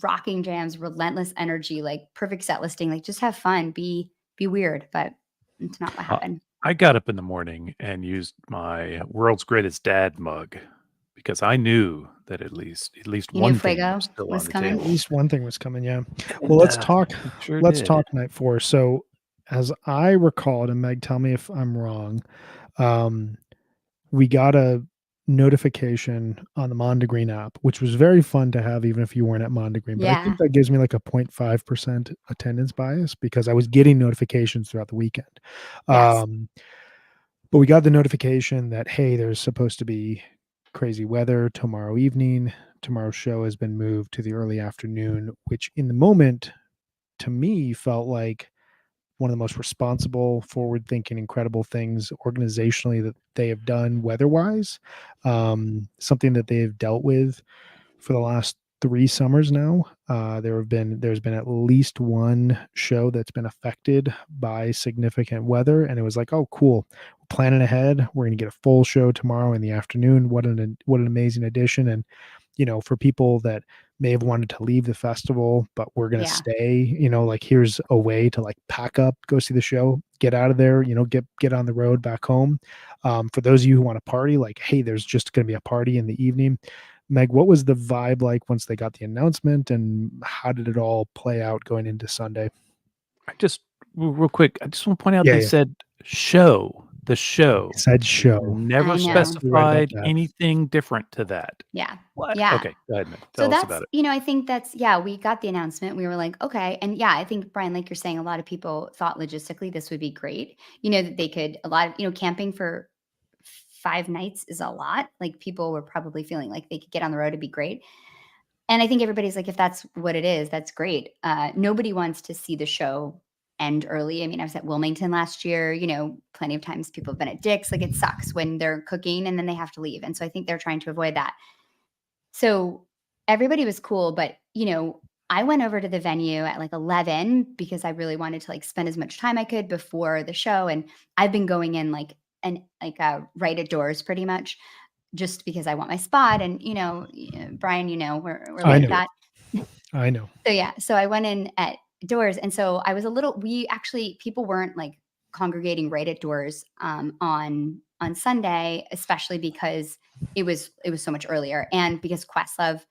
rocking jams, relentless energy, like perfect set listing. Like, just have fun, be weird. But it's not what happened. I got up in the morning and used my world's greatest dad mug because I knew that at least You knew one thing Fuego was still was on the coming? At table. least one thing was coming, yeah. And, Well, let's talk it sure let's did. talk night 4. So, as I recalled, and Meg, tell me if I'm wrong, we got a notification on the Mondegreen app, which was very fun to have even if you weren't at Mondegreen. But I Yeah. think that gives me like a 0.5% attendance bias because I was getting notifications throughout the weekend. Yes. But we got the notification that, hey, there's supposed to be crazy weather tomorrow evening. Tomorrow's show has been moved to the early afternoon, which in the moment to me felt like one of the most responsible, forward-thinking, incredible things organizationally that they have done weather-wise. Something that they have dealt with for the last 3 summers now. There's been at least one show that's been affected by significant weather, and it was like, oh, cool. We're planning ahead. We're going to get a full show tomorrow in the afternoon. What an amazing addition! And for people that may have wanted to leave the festival, but we're going to Yeah. stay, like here's a way to like pack up, go see the show, get out of there, get on the road back home. For those of you who want to party, like, hey, there's just going to be a party in the evening. Meg, what was the vibe like once they got the announcement, and how did it all play out going into Sunday? Real quick, I just want to point out Yeah, they yeah. said show, the show. Said show. Never I know. You're right about specified that. anything different to that. Yeah. What? Yeah. Okay, go ahead, man. So Tell us that's, about it. I think that's, we got the announcement. We were like, okay. And yeah, I think, Brian, like you're saying, a lot of people thought logistically this would be great. That they could, a lot of, camping for 5 nights is a lot. Like, people were probably feeling like they could get on the road to be great. And I think everybody's like, if that's what it is, that's great. Nobody wants to see the show end early. I mean, I was at Wilmington last year, plenty of times people have been at Dick's. Like, it sucks when they're cooking and then they have to leave. And so I think they're trying to avoid that. So everybody was cool, but I went over to the venue at like 11 because I really wanted to like spend as much time I could before the show. And I've been going in like right at doors pretty much, just because I want my spot. And Brian, we're I like know. that. I know. So yeah, so I went in at doors, and so I was people weren't like congregating right at doors on Sunday, especially because it was so much earlier, and because Questlove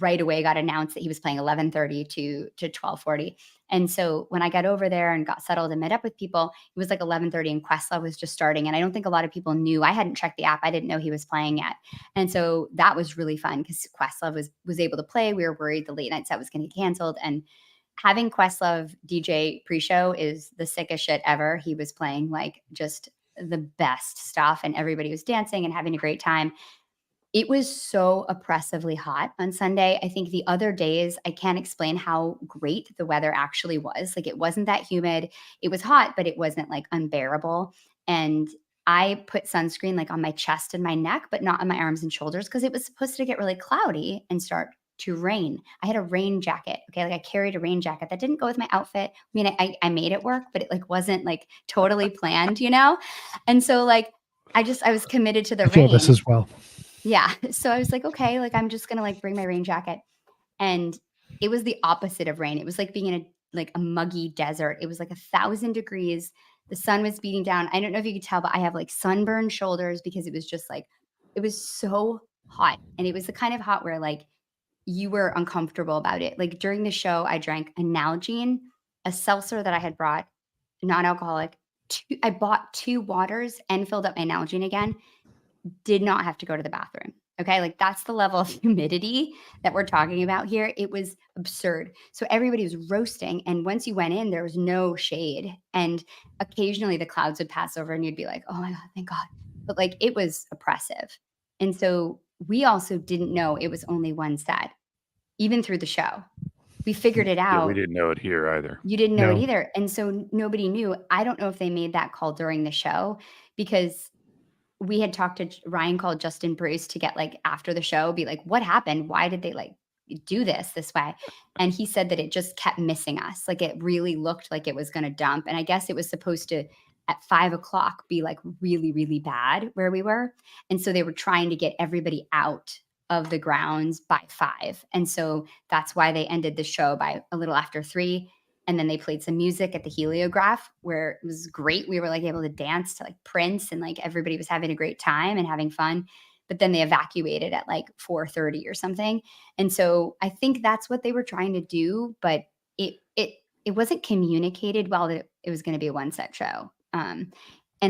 right away got announced that he was playing 11:30 to 12:40. And so when I got over there and got settled and met up with people, it was like 11:30 and Questlove was just starting. And I don't think a lot of people knew. I hadn't checked the app. I didn't know he was playing yet. And so that was really fun because Questlove was able to play. We were worried the late night set was going to get canceled. And having Questlove DJ pre-show is the sickest shit ever. He was playing like just the best stuff and everybody was dancing and having a great time. It was so oppressively hot on Sunday. I think the other days, I can't explain how great the weather actually was. Like, it wasn't that humid. It was hot, but it wasn't like unbearable. And I put sunscreen like on my chest and my neck, but not on my arms and shoulders because it was supposed to get really cloudy and start to rain. I had a rain jacket. Okay. Like, I carried a rain jacket that didn't go with my outfit. I mean, I made it work, but it like wasn't like totally planned, And so like, I was committed to the I feel this rain. as well. Yeah. So I was like, okay, like, I'm just going to like bring my rain jacket. And it was the opposite of rain. It was like being in a muggy desert. It was like 1,000 degrees. The sun was beating down. I don't know if you could tell, but I have like sunburned shoulders because it was just like, it was so hot. And it was the kind of hot where like you were uncomfortable about it. Like, during the show, I drank a Nalgene, a seltzer that I had brought, non-alcoholic. I bought 2 waters and filled up my Nalgene again. Did not have to go to the bathroom. Okay. Like, that's the level of humidity that we're talking about here. It was absurd. So everybody was roasting. And once you went in, there was no shade. And occasionally the clouds would pass over and you'd be like, oh my God, thank God. But like, it was oppressive. And so we also didn't know it was only one set. even through the show. We figured it Yeah, we out. didn't know it here either. You didn't know it No. either. And so nobody knew. I don't know if they made that call during the show because we had talked to Ryan called Justin Bruce to get like after the show, be like, what happened? Why did they like do this way? And he said that it just kept missing us. Like it really looked like it was going to dump. And I guess it was supposed to at 5:00 be like really, really bad where we were. And so they were trying to get everybody out of the grounds by 5. And so that's why they ended the show by a little after 3. And then they played some music at the Heliograph where it was great. We were like able to dance to like Prince and like everybody was having a great time and having fun. But then they evacuated at like 4:30 or something. And so I think that's what they were trying to do, but it wasn't communicated well that it was going to be a one set show. And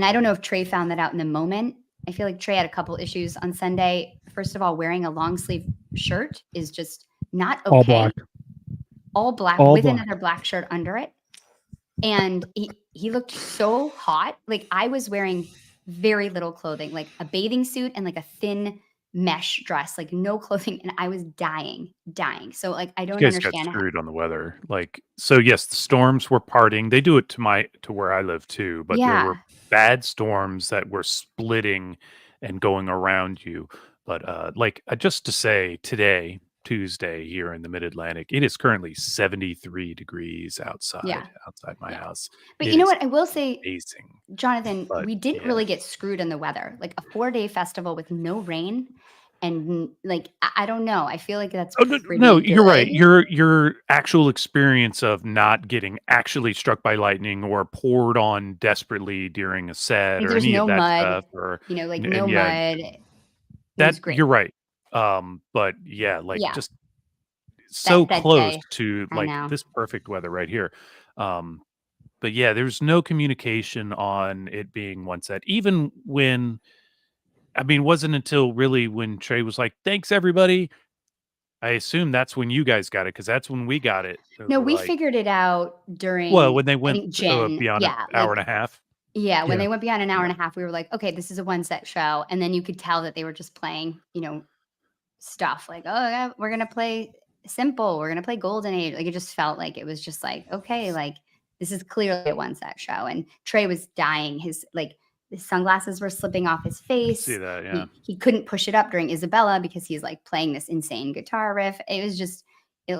I don't know if Trey found that out in the moment. I feel like Trey had a couple issues on Sunday. First of all, wearing a long sleeve shirt is just not okay. All black. All black All with black. another black shirt under it. And he looked so hot. Like I was wearing very little clothing, like a bathing suit and like a thin mesh dress, like no clothing. And I was dying. So like, I don't You guys got understand how. screwed on the weather. Like, so yes, the storms were parting. They do it to where I live too, but there were bad storms that were splitting and going around you. But like just to say today, Tuesday here in the Mid-Atlantic, it is currently 73 degrees outside my house. But It you know is what? I will say, amazing. Jonathan, But, we didn't yeah. really get screwed on the weather. Like a 4-day festival with no rain. And like, I don't know. I feel like that's pretty no, you're right. good. Your actual experience of not getting actually struck by lightning or poured on desperately during a set Like, or there's any of no that mud, stuff, or like and no yeah, mud. It was that great. you're right. But yeah, like Yeah. just so That close day, to I like know. this perfect weather right here. But yeah, there's no communication on it being one set. Even when, I mean, wasn't until really when Trey was like, "Thanks, everybody." I assume that's when you guys got it because that's when we got it. No, We're we like, figured it out well, during, when they I went think, Jen. beyond an Yeah, hour like, and a half. yeah, when Yeah. they went beyond an hour Yeah. and a half, we were like, okay, this is a one set show. And then you could tell that they were just playing, stuff like, oh, yeah, we're going to play Simple. We're going to play Golden Age. Like, it just felt like it was just like, okay, like, this is clearly a one set show. And Trey was dying. His sunglasses were slipping off his face. See that, yeah. He couldn't push it up during Isabella because he's like playing this insane guitar riff. It was just,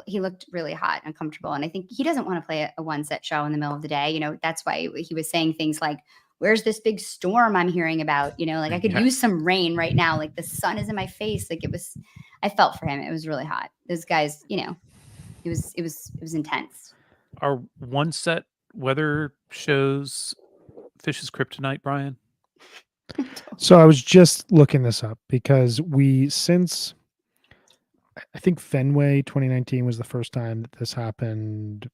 he looked really hot and uncomfortable. And I think he doesn't want to play a one set show in the middle of the day. That's why he was saying things like, where's this big storm I'm hearing about? Like I could Yeah. use some rain right now. Like the sun is in my face. Like I felt for him. It was really hot. Those guys, it was intense. Are one set weather shows Fish's Kryptonite, Brian? So I was just looking this up because since I think Fenway 2019 was the first time that this happened,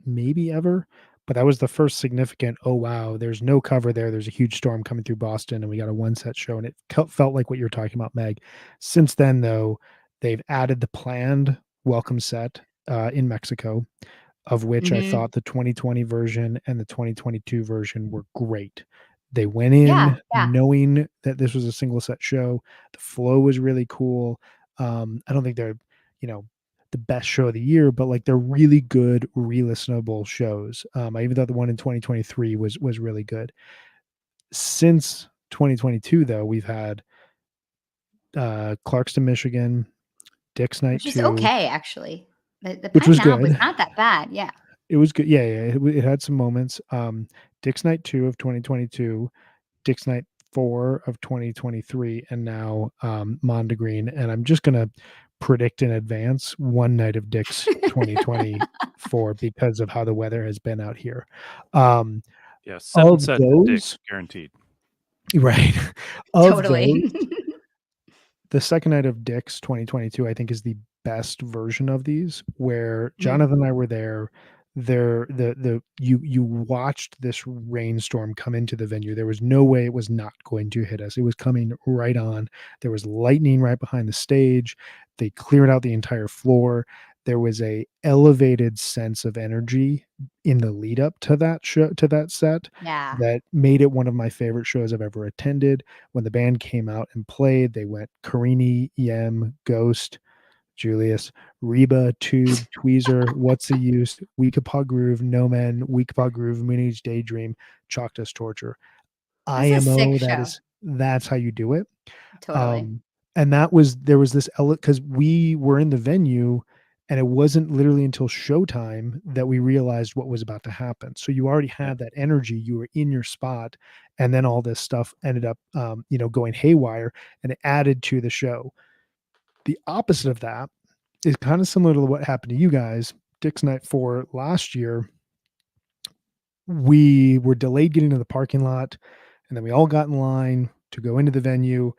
maybe ever, but that was the first significant, oh wow, there's no cover there. There's a huge storm coming through Boston and we got a one set show, and it felt like what you're talking about, Meg. Since then, though, they've added the planned welcome set in Mexico, of which I thought the 2020 version and the 2022 version were great. They went in knowing that this was a single set show. The flow was really cool. I don't think they're, the best show of the year, but like they're really good, re-listenable shows. I even thought the one in 2023 was really good. Since 2022, though, we've had Clarkston, Michigan, Dick's Night 2, which is okay, actually. The which was Pineapple good. was not that bad. Yeah. It was good. Yeah. It had some moments. Dick's Night 2 of 2022, Dick's Night 4 of 2023, and now Mondegreen. And I'm just gonna predict in advance one night of Dick's 2024 because of how the weather has been out here. Yeah, 7 sets of Dick's guaranteed. Right. Totally. The second night of Dick's 2022, I think, is the best version of these, where Jonathan and I were there. You watched this rainstorm come into the venue. There was no way it was not going to hit us. It was coming right on. There was lightning right behind the stage. They cleared out the entire floor. There was a elevated sense of energy in the lead up to that show, to that set, that made it one of my favorite shows I've ever attended. When the band came out and played, they went Karini, Yem, Ghost, Julius, Reba, Tube, Tweezer, What's the Use, Weekapaw Groove, No Men, Weekapaw Groove, Moonage Daydream, Chalkdust Torture, That's a sick IMO. show. That's how you do it. Totally. And there was this because we were in the venue, and it wasn't literally until showtime that we realized what was about to happen. So you already had that energy, you were in your spot, and then all this stuff ended up going haywire, and it added to the show. The opposite of that is kind of similar to what happened to you guys. Dick's Night 4 last year, we were delayed getting to the parking lot, and then we all got in line to go into the venue.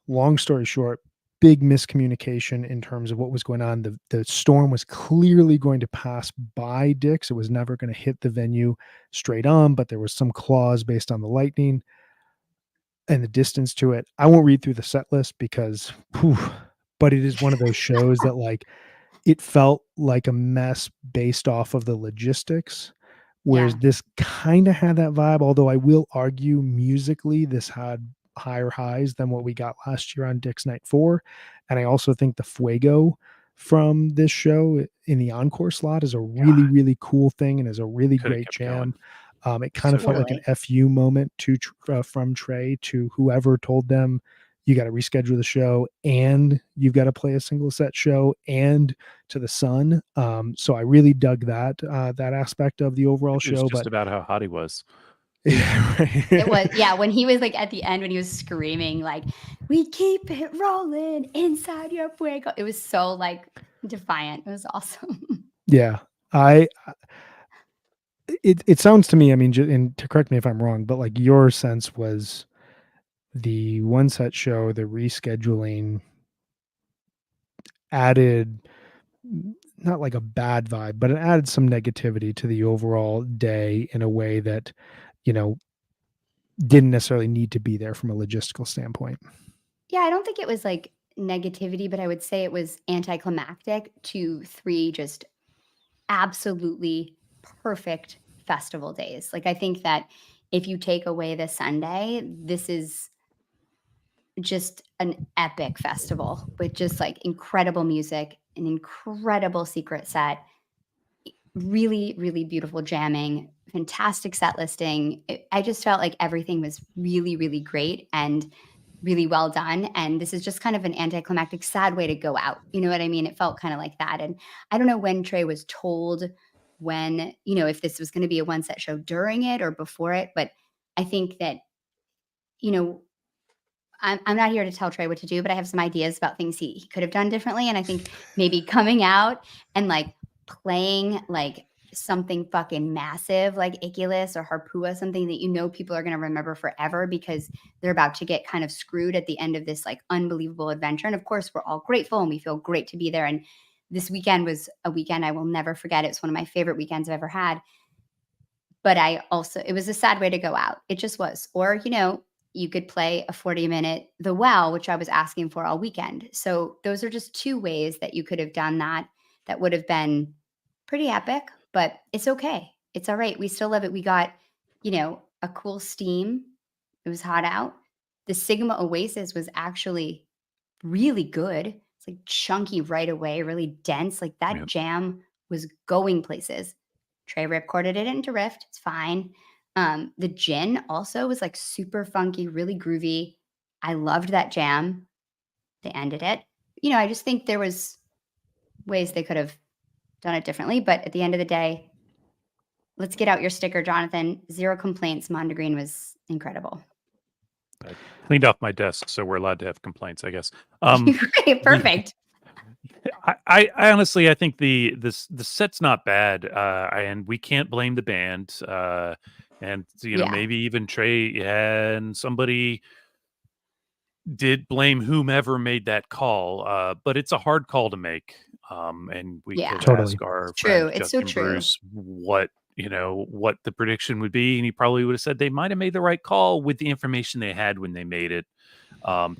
Long story short, big miscommunication in terms of what was going on. The storm was clearly going to pass by Dick's. It was never going to hit the venue straight on, but there was some clause based on the lightning and the distance to it. I won't read through the set list because, but it is one of those shows that like it felt like a mess based off of the logistics. Whereas this kind of had that vibe, although I will argue musically, this had higher highs than what we got last year on Dick's Night 4. And I also think the Fuego from this show in the encore slot is a really, really cool thing and is a really great jam. It kind of felt like an FU moment from Trey to whoever told them you got to reschedule the show and you've got to play a single set show and to the sun. So I really dug that aspect of the overall show. Just about how hot he was. Yeah, right. It was, when he was like at the end when he was screaming like, "We keep it rolling inside your fuego." It was so like defiant. It was awesome. Yeah, it sounds to me, I mean, and to correct me if I'm wrong, but like your sense was the one set show, the rescheduling added not like a bad vibe, but it added some negativity to the overall day in a way that, didn't necessarily need to be there from a logistical standpoint. Yeah, I don't think it was like negativity, but I would say it was anticlimactic to 3 just absolutely perfect festival days. Like I think that if you take away the Sunday, this is just an epic festival with just like incredible music, an incredible secret set, really, really beautiful jamming, fantastic set listing. I just felt like everything was really, really great and really well done. And this is just kind of an anticlimactic, sad way to go out. You know what I mean? It felt kind of like that. And I don't know when Trey was told when, if this was going to be a one set show during it or before it, but I think that, I'm not here to tell Trey what to do, but I have some ideas about things he could have done differently. And I think maybe coming out and like playing like something fucking massive like Iculus or Harpua, something that people are going to remember forever because they're about to get kind of screwed at the end of this like unbelievable adventure. And of course, we're all grateful and we feel great to be there. And this weekend was a weekend I will never forget. It's one of my favorite weekends I've ever had. But it was a sad way to go out. It just was. Or, you could play a 40-minute The Well, which I was asking for all weekend. So those are just 2 ways that you could have done that would have been pretty epic, but it's okay. It's all right. We still love it. We got, a cool steam. It was hot out. The Sigma Oasis was actually really good. It's like chunky right away, really dense. Like that jam was going places. Trey recorded it into Rift. It's fine. The Gin also was like super funky, really groovy. I loved that jam. They ended it. I just think there was ways they could have done it differently. But at the end of the day, let's get out your sticker, Jonathan. 0 complaints. Mondegreen was incredible. I cleaned off my desk, so we're allowed to have complaints, I guess. Great, perfect. I honestly, I think the set's not bad, and we can't blame the band, and maybe even Trey and somebody did blame whomever made that call, but it's a hard call to make, and we could ask our friend Justin Bruce what the prediction would be, and he probably would have said they might have made the right call with the information they had when they made it.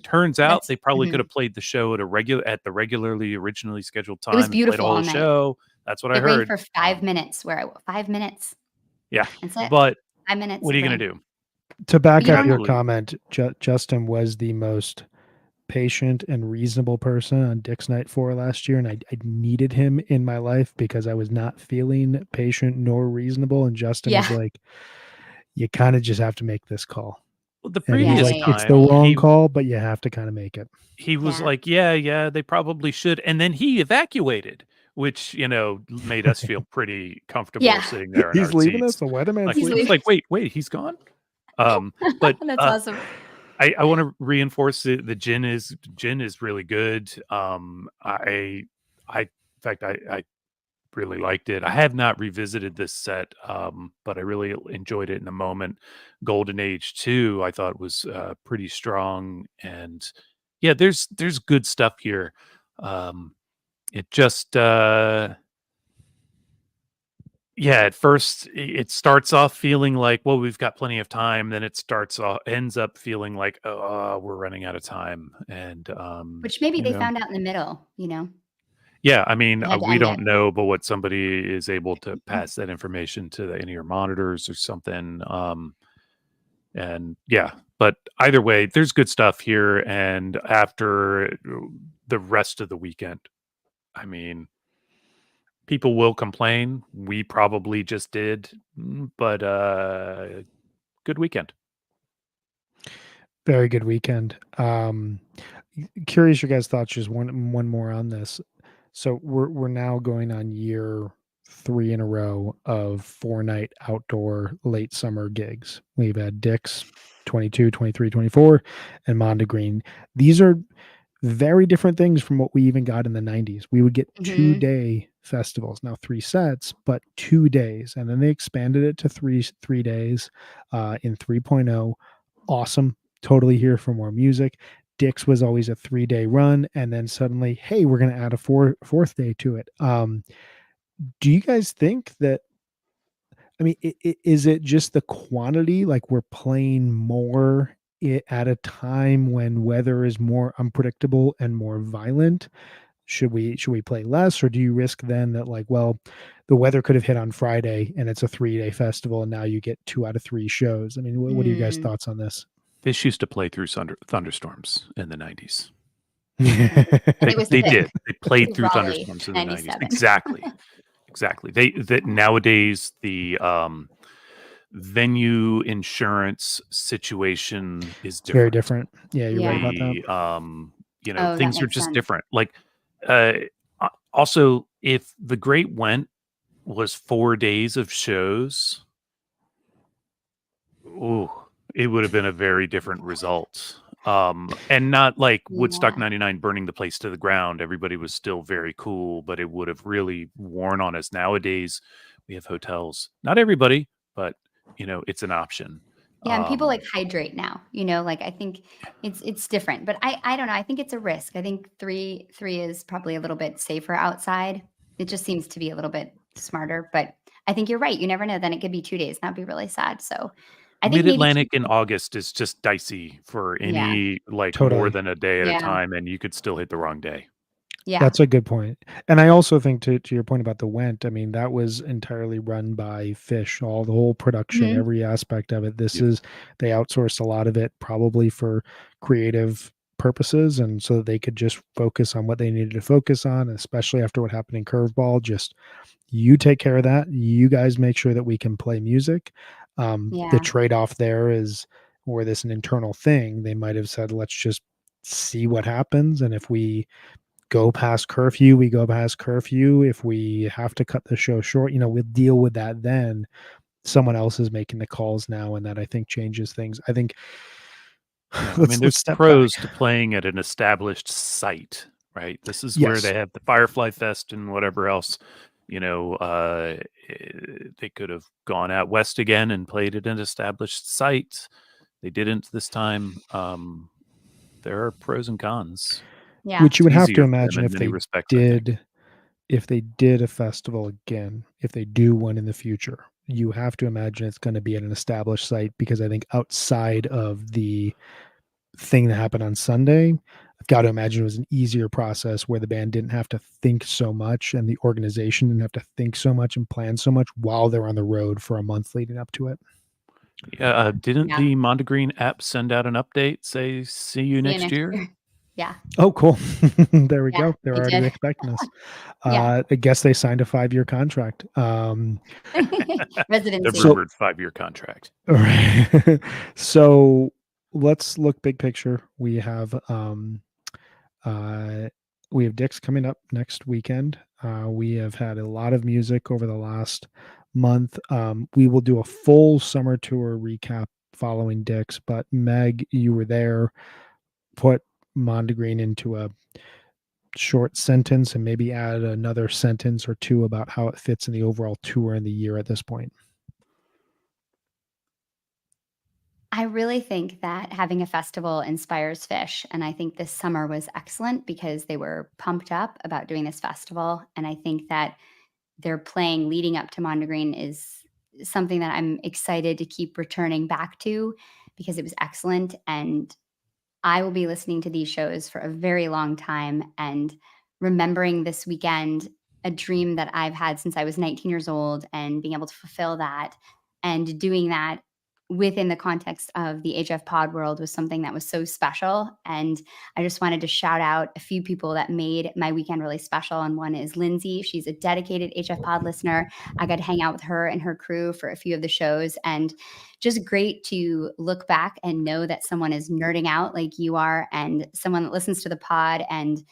Turns out they probably could have played the show at the regularly originally scheduled time. It was beautiful all night. Show. That's what I heard. It rained for 5 minutes. 5 minutes. Yeah, that's it. But 5 minutes. What are you going to do? To back up your comment, Justin was the most patient and reasonable person on Dick's Night 4 last year, and I needed him in my life because I was not feeling patient nor reasonable. And Justin was Yeah. like, you kind of just have to make this call. Well, the And he's previous like, it's the time, wrong call, but you have to kind of make it. he was Yeah. like, yeah, they probably should. And then he evacuated, which, made us feel pretty comfortable Yeah. sitting there in He's our leaving seats. us. The weatherman's Like, He's leaving. it's like, wait, he's gone. But That's awesome. I want to reinforce the gin is really good. In fact, I really liked it. I have not revisited this set, but I really enjoyed it in the moment. Golden Age 2, I thought was pretty strong, and yeah, there's good stuff here. It just at first it starts off feeling like, well, we've got plenty of time. Then it ends up feeling like, oh, we're running out of time, and Which maybe they found out in the middle, yeah, I mean, They had to we end don't it. know, but what somebody is able to pass that information to the in-ear monitors or something. And yeah, but either way, there's good stuff here. And after the rest of the weekend, I mean, people will complain. We probably just did, but good weekend. Very good weekend. Curious your guys' thoughts. Just one more on this. So we're now going on year 3 in a row of 4-night outdoor late summer gigs. We've had Dick's 22, 23, 24, and Mondegreen. These are very different things from what we even got in the 90s. We would get 2-day festivals, now 3 sets, but 2 days. And then they expanded it to three days in 3.0. Awesome. Totally here for more music. Dick's was always a 3-day run, and then suddenly, hey, we're going to add a fourth day to it. Do you guys think that, I mean, is it just the quantity? Like we're playing more at a time when weather is more unpredictable and more violent? Should we play less, or do you risk then that, like, well, the weather could have hit on Friday and it's a 3-day festival and now you get 2 out of 3 shows? I mean, what are your guys' thoughts on this? Fish used to play through thunderstorms in the 90s. They did. They played through Raleigh, thunderstorms in the 90s. 97. Exactly. Nowadays the venue insurance situation is different. Very different. Yeah, you're right about that. Things that are makes just sense. different. Like also, if The Great Went was 4 days of shows, it would have been a very different result. And not like Woodstock 99 burning the place to the ground. Everybody was still very cool, but it would have really worn on us. Nowadays, we have hotels. Not everybody, but it's an option. Yeah, and people like hydrate now, like I think it's different, but I don't know. I think it's a risk. I think three is probably a little bit safer outside. It just seems to be a little bit smarter, but I think you're right. You never know. Then it could be 2 days. That'd be really sad. So I think Mid-Atlantic in August is just dicey for any more Totally. than a day at a Yeah. time, and you could still hit the wrong day. Yeah. That's a good point. And I also think to your point about the Went, I mean, that was entirely run by Fish, the whole production, every aspect of it. They outsourced a lot of it probably for creative purposes, and so that they could just focus on what they needed to focus on, especially after what happened in Curveball. Just you take care of that. You guys make sure that we can play music. The trade-off there is, were this an internal thing, they might have said, let's just see what happens. And if we go past curfew, we go past curfew. If we have to cut the show short, we'll deal with that then. Someone else is making the calls now, and that I think changes things. I think there's pros to playing at an established site, right? This is where they have the Firefly Fest and whatever else. They could have gone out west again and played at an established site. They didn't this time. There are pros and cons. Yeah. Which you would have to Easier for them imagine in if many they respects, I think. if they did a festival again, if they do one in the future, you have to imagine it's going to be at an established site, because I think outside of the thing that happened on Sunday, I've got to imagine it was an easier process where the band didn't have to think so much and the organization didn't have to think so much and plan so much while they're on the road for a month leading up to it. Yeah, didn't the Mondegreen app send out an update, say, see you next year? Yeah. Oh, cool. There we Yeah, go. They're they already did. expecting us. Yeah. I guess they signed a 5-year contract. The Residency. So- rumored 5-year contract. Right. So let's look big picture. We have Dick's coming up next weekend. We have had a lot of music over the last month. We will do a full summer tour recap following Dick's, but Meg, you were there. Put Mondegreen into a short sentence and maybe add another sentence or two about how it fits in the overall tour and the year at this point. I really think that having a festival inspires fish. And I think this summer was excellent because they were pumped up about doing this festival. And I think that their playing leading up to Mondegreen is something that I'm excited to keep returning back to because it was excellent. And I will be listening to these shows for a very long time and remembering this weekend a dream that I've had since I was 19 years old and being able to fulfill that and doing that within the context of the HF Pod world was something that was so special. And I just wanted to shout out a few people that made my weekend really special. And one is Lindsay. She's a dedicated HF Pod listener. I got to hang out with her and her crew for a few of the shows. And just great to look back and know that someone is nerding out like you are and someone that listens to the pod and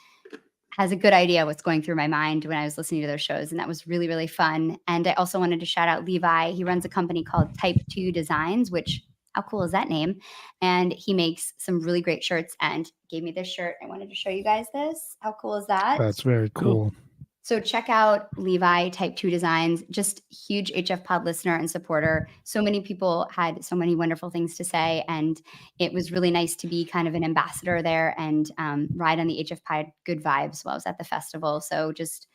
has a good idea what's going through my mind when I was listening to those shows. And that was really, really fun. And I also wanted to shout out Levi. He runs a company called Type 2 Designs, which how cool is that name? And he makes some really great shirts and gave me this shirt. I wanted to show you guys this. How cool is that? That's very cool. So check out Levi Type 2 Designs, just huge HF Pod listener and supporter. So many people had so many wonderful things to say, and it was really nice to be kind of an ambassador there and ride on the HF Pod good vibes while I was at the festival. So just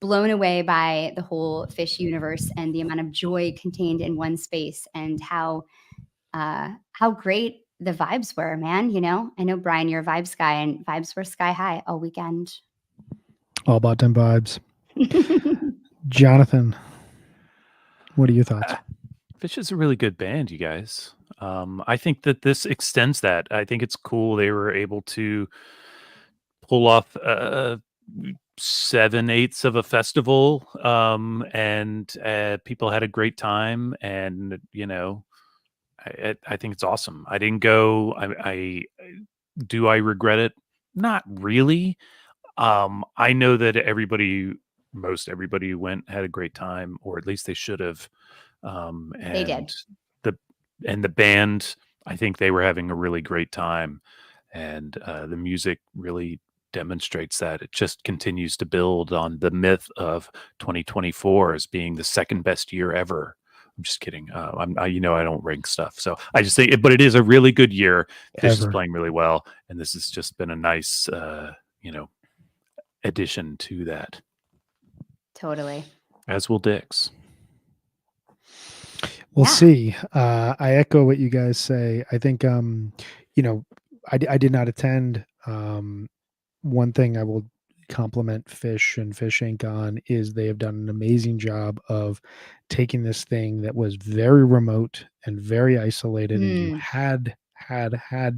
blown away by the whole fish universe and the amount of joy contained in one space and how great the vibes were, man. You know, I know, Brian, you're a vibes guy, and vibes were sky high all weekend. All about them vibes. Jonathan, what are your thoughts? Fish is a really good band, you guys. I think that this extends that. I think it's cool they were able to pull off 7/8 of a festival, and people had a great time. And I think it's awesome. I didn't go. Do I regret it? Not really. I know that most everybody who went had a great time, or at least they should have. They did. The band, I think they were having a really great time, and the music really demonstrates that. It just continues to build on the myth of 2024 as being the second best year ever. I'm just kidding. I don't rank stuff, so I just say, but it is a really good year. Fish is playing really well, and this has just been a nice, addition to that. Totally. As will Dick's. We'll see. I echo what you guys say. I think, I did not attend. One thing I will compliment Fish and Fish Inc. on is they have done an amazing job of taking this thing that was very remote and very isolated, and you had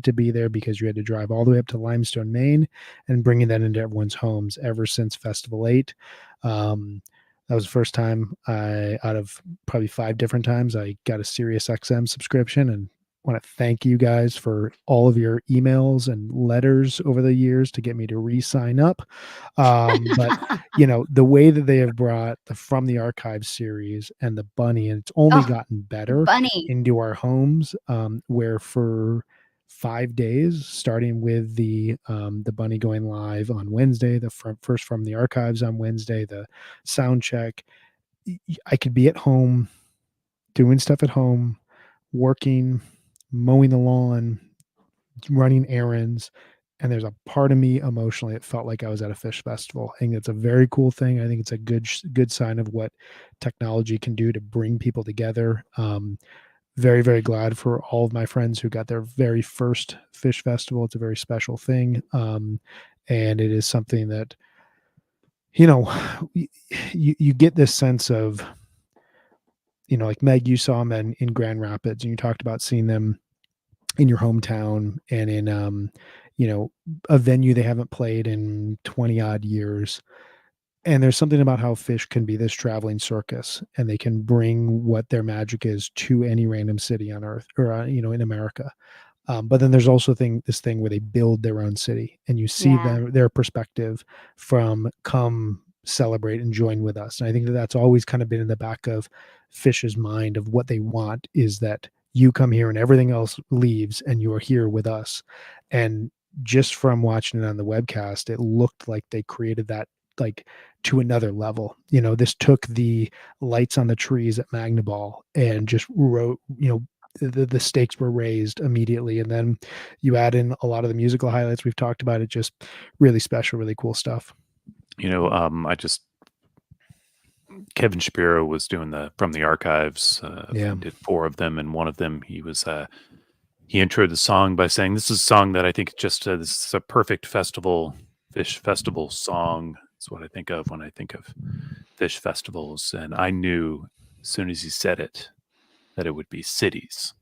to be there because you had to drive all the way up to Limestone, Maine, and bringing that into everyone's homes ever since Festival 8. That was the first time out of probably 5 different times, I got a Sirius XM subscription, and want to thank you guys for all of your emails and letters over the years to get me to re-sign up. But the way that they have brought the From the Archives series and the Bunny, and it's only gotten better into our homes, where for 5 days, starting with the Bunny going live on Wednesday, the first From the Archives on Wednesday, the sound check, I could be at home doing stuff at home, working, mowing the lawn, running errands, and there's a part of me emotionally it felt like I was at a fish festival. I think it's a very cool thing. I think it's a good sign of what technology can do to bring people together. Very, very glad for all of my friends who got their very first fish festival. It's a very special thing, and it is something that you get this sense of, like Meg, you saw them in Grand Rapids, and you talked about seeing them in your hometown and in a venue they haven't played in 20 odd years. And there's something about how fish can be this traveling circus, and they can bring what their magic is to any random city on earth, or in America. But then there's also this thing where they build their own city, and you see their perspective from come celebrate and join with us. And I think that's always kind of been in the back of Fish's mind of what they want is that you come here and everything else leaves and you are here with us. And just from watching it on the webcast, it looked like they created that like to another level. This took the lights on the trees at Magnaball and just wrote, the stakes were raised immediately. And then you add in a lot of the musical highlights we've talked about. It just really special, really cool stuff. Kevin Shapiro was doing from the archives. He did 4 of them, and one of them he introed the song by saying, "This is a song that I think this is a perfect fish festival song." It's what I think of when I think of fish festivals, and I knew as soon as he said it that it would be cities.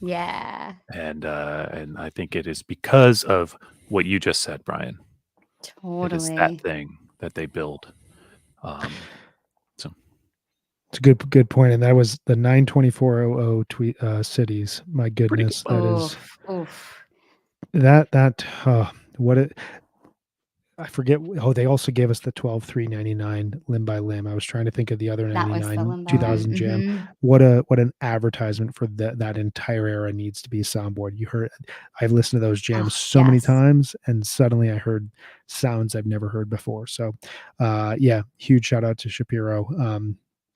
Yeah. And I think it is because of what you just said, Brian. Totally. It is that thing that they build. So it's a good point. And that was the 92400 tweet cities. My goodness, that is what it. I forget. Oh, they also gave us the 12/3/99 limb by limb. I was trying to think of the other 99 2000 Jam. Mm-hmm. What an advertisement for that entire era needs to be soundboard. You heard, I've listened to those jams so many times, and suddenly I heard sounds I've never heard before. So, huge shout out to Shapiro.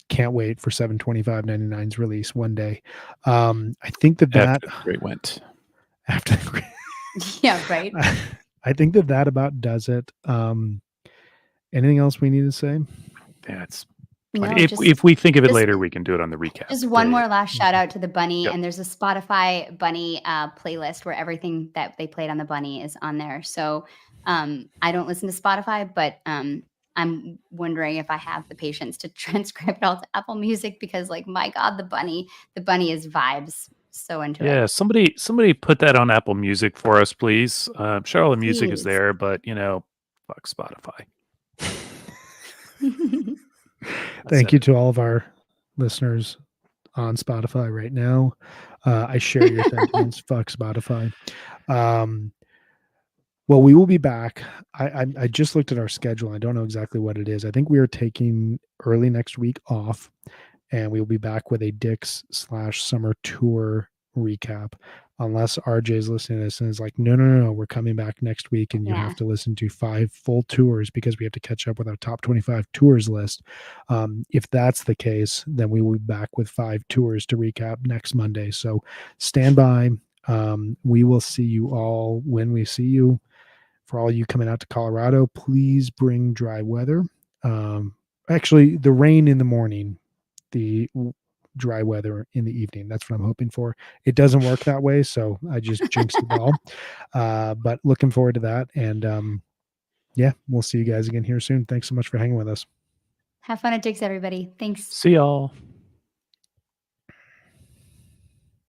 Can't wait for 7/25/99's release one day. I think that after the great went after the great. Yeah, right. I think that about does it. Anything else we need to say? That's if we think of it later, we can do it on the recap. Just one more last shout out to the bunny, and there's a Spotify bunny playlist where everything that they played on the bunny is on there. So I don't listen to Spotify, but I'm wondering if I have the patience to transcribe it all to Apple Music, because my God, the bunny is vibes. So into it. Yeah, somebody put that on Apple Music for us, please. Sure, all the music is there, but fuck Spotify. Thank you to all of our listeners on Spotify right now. I share your sentiments. Fuck Spotify. Well, we will be back. I just looked at our schedule. I don't know exactly what it is. I think we are taking early next week off, and we will be back with a Dick's/summer tour recap, unless RJ is listening to this and is like, no, we're coming back next week, and you have to listen to 5 full tours because we have to catch up with our top 25 tours list. If that's the case, then we will be back with 5 tours to recap next Monday. So stand by. We will see you all when we see you. For all you coming out to Colorado, please bring dry weather. Actually, the rain in the morning, the dry weather in the evening. That's what I'm hoping for. It doesn't work that way, so I just jinxed it all. But looking forward to that. And we'll see you guys again here soon. Thanks so much for hanging with us. Have fun at Dick's, everybody. Thanks. See y'all.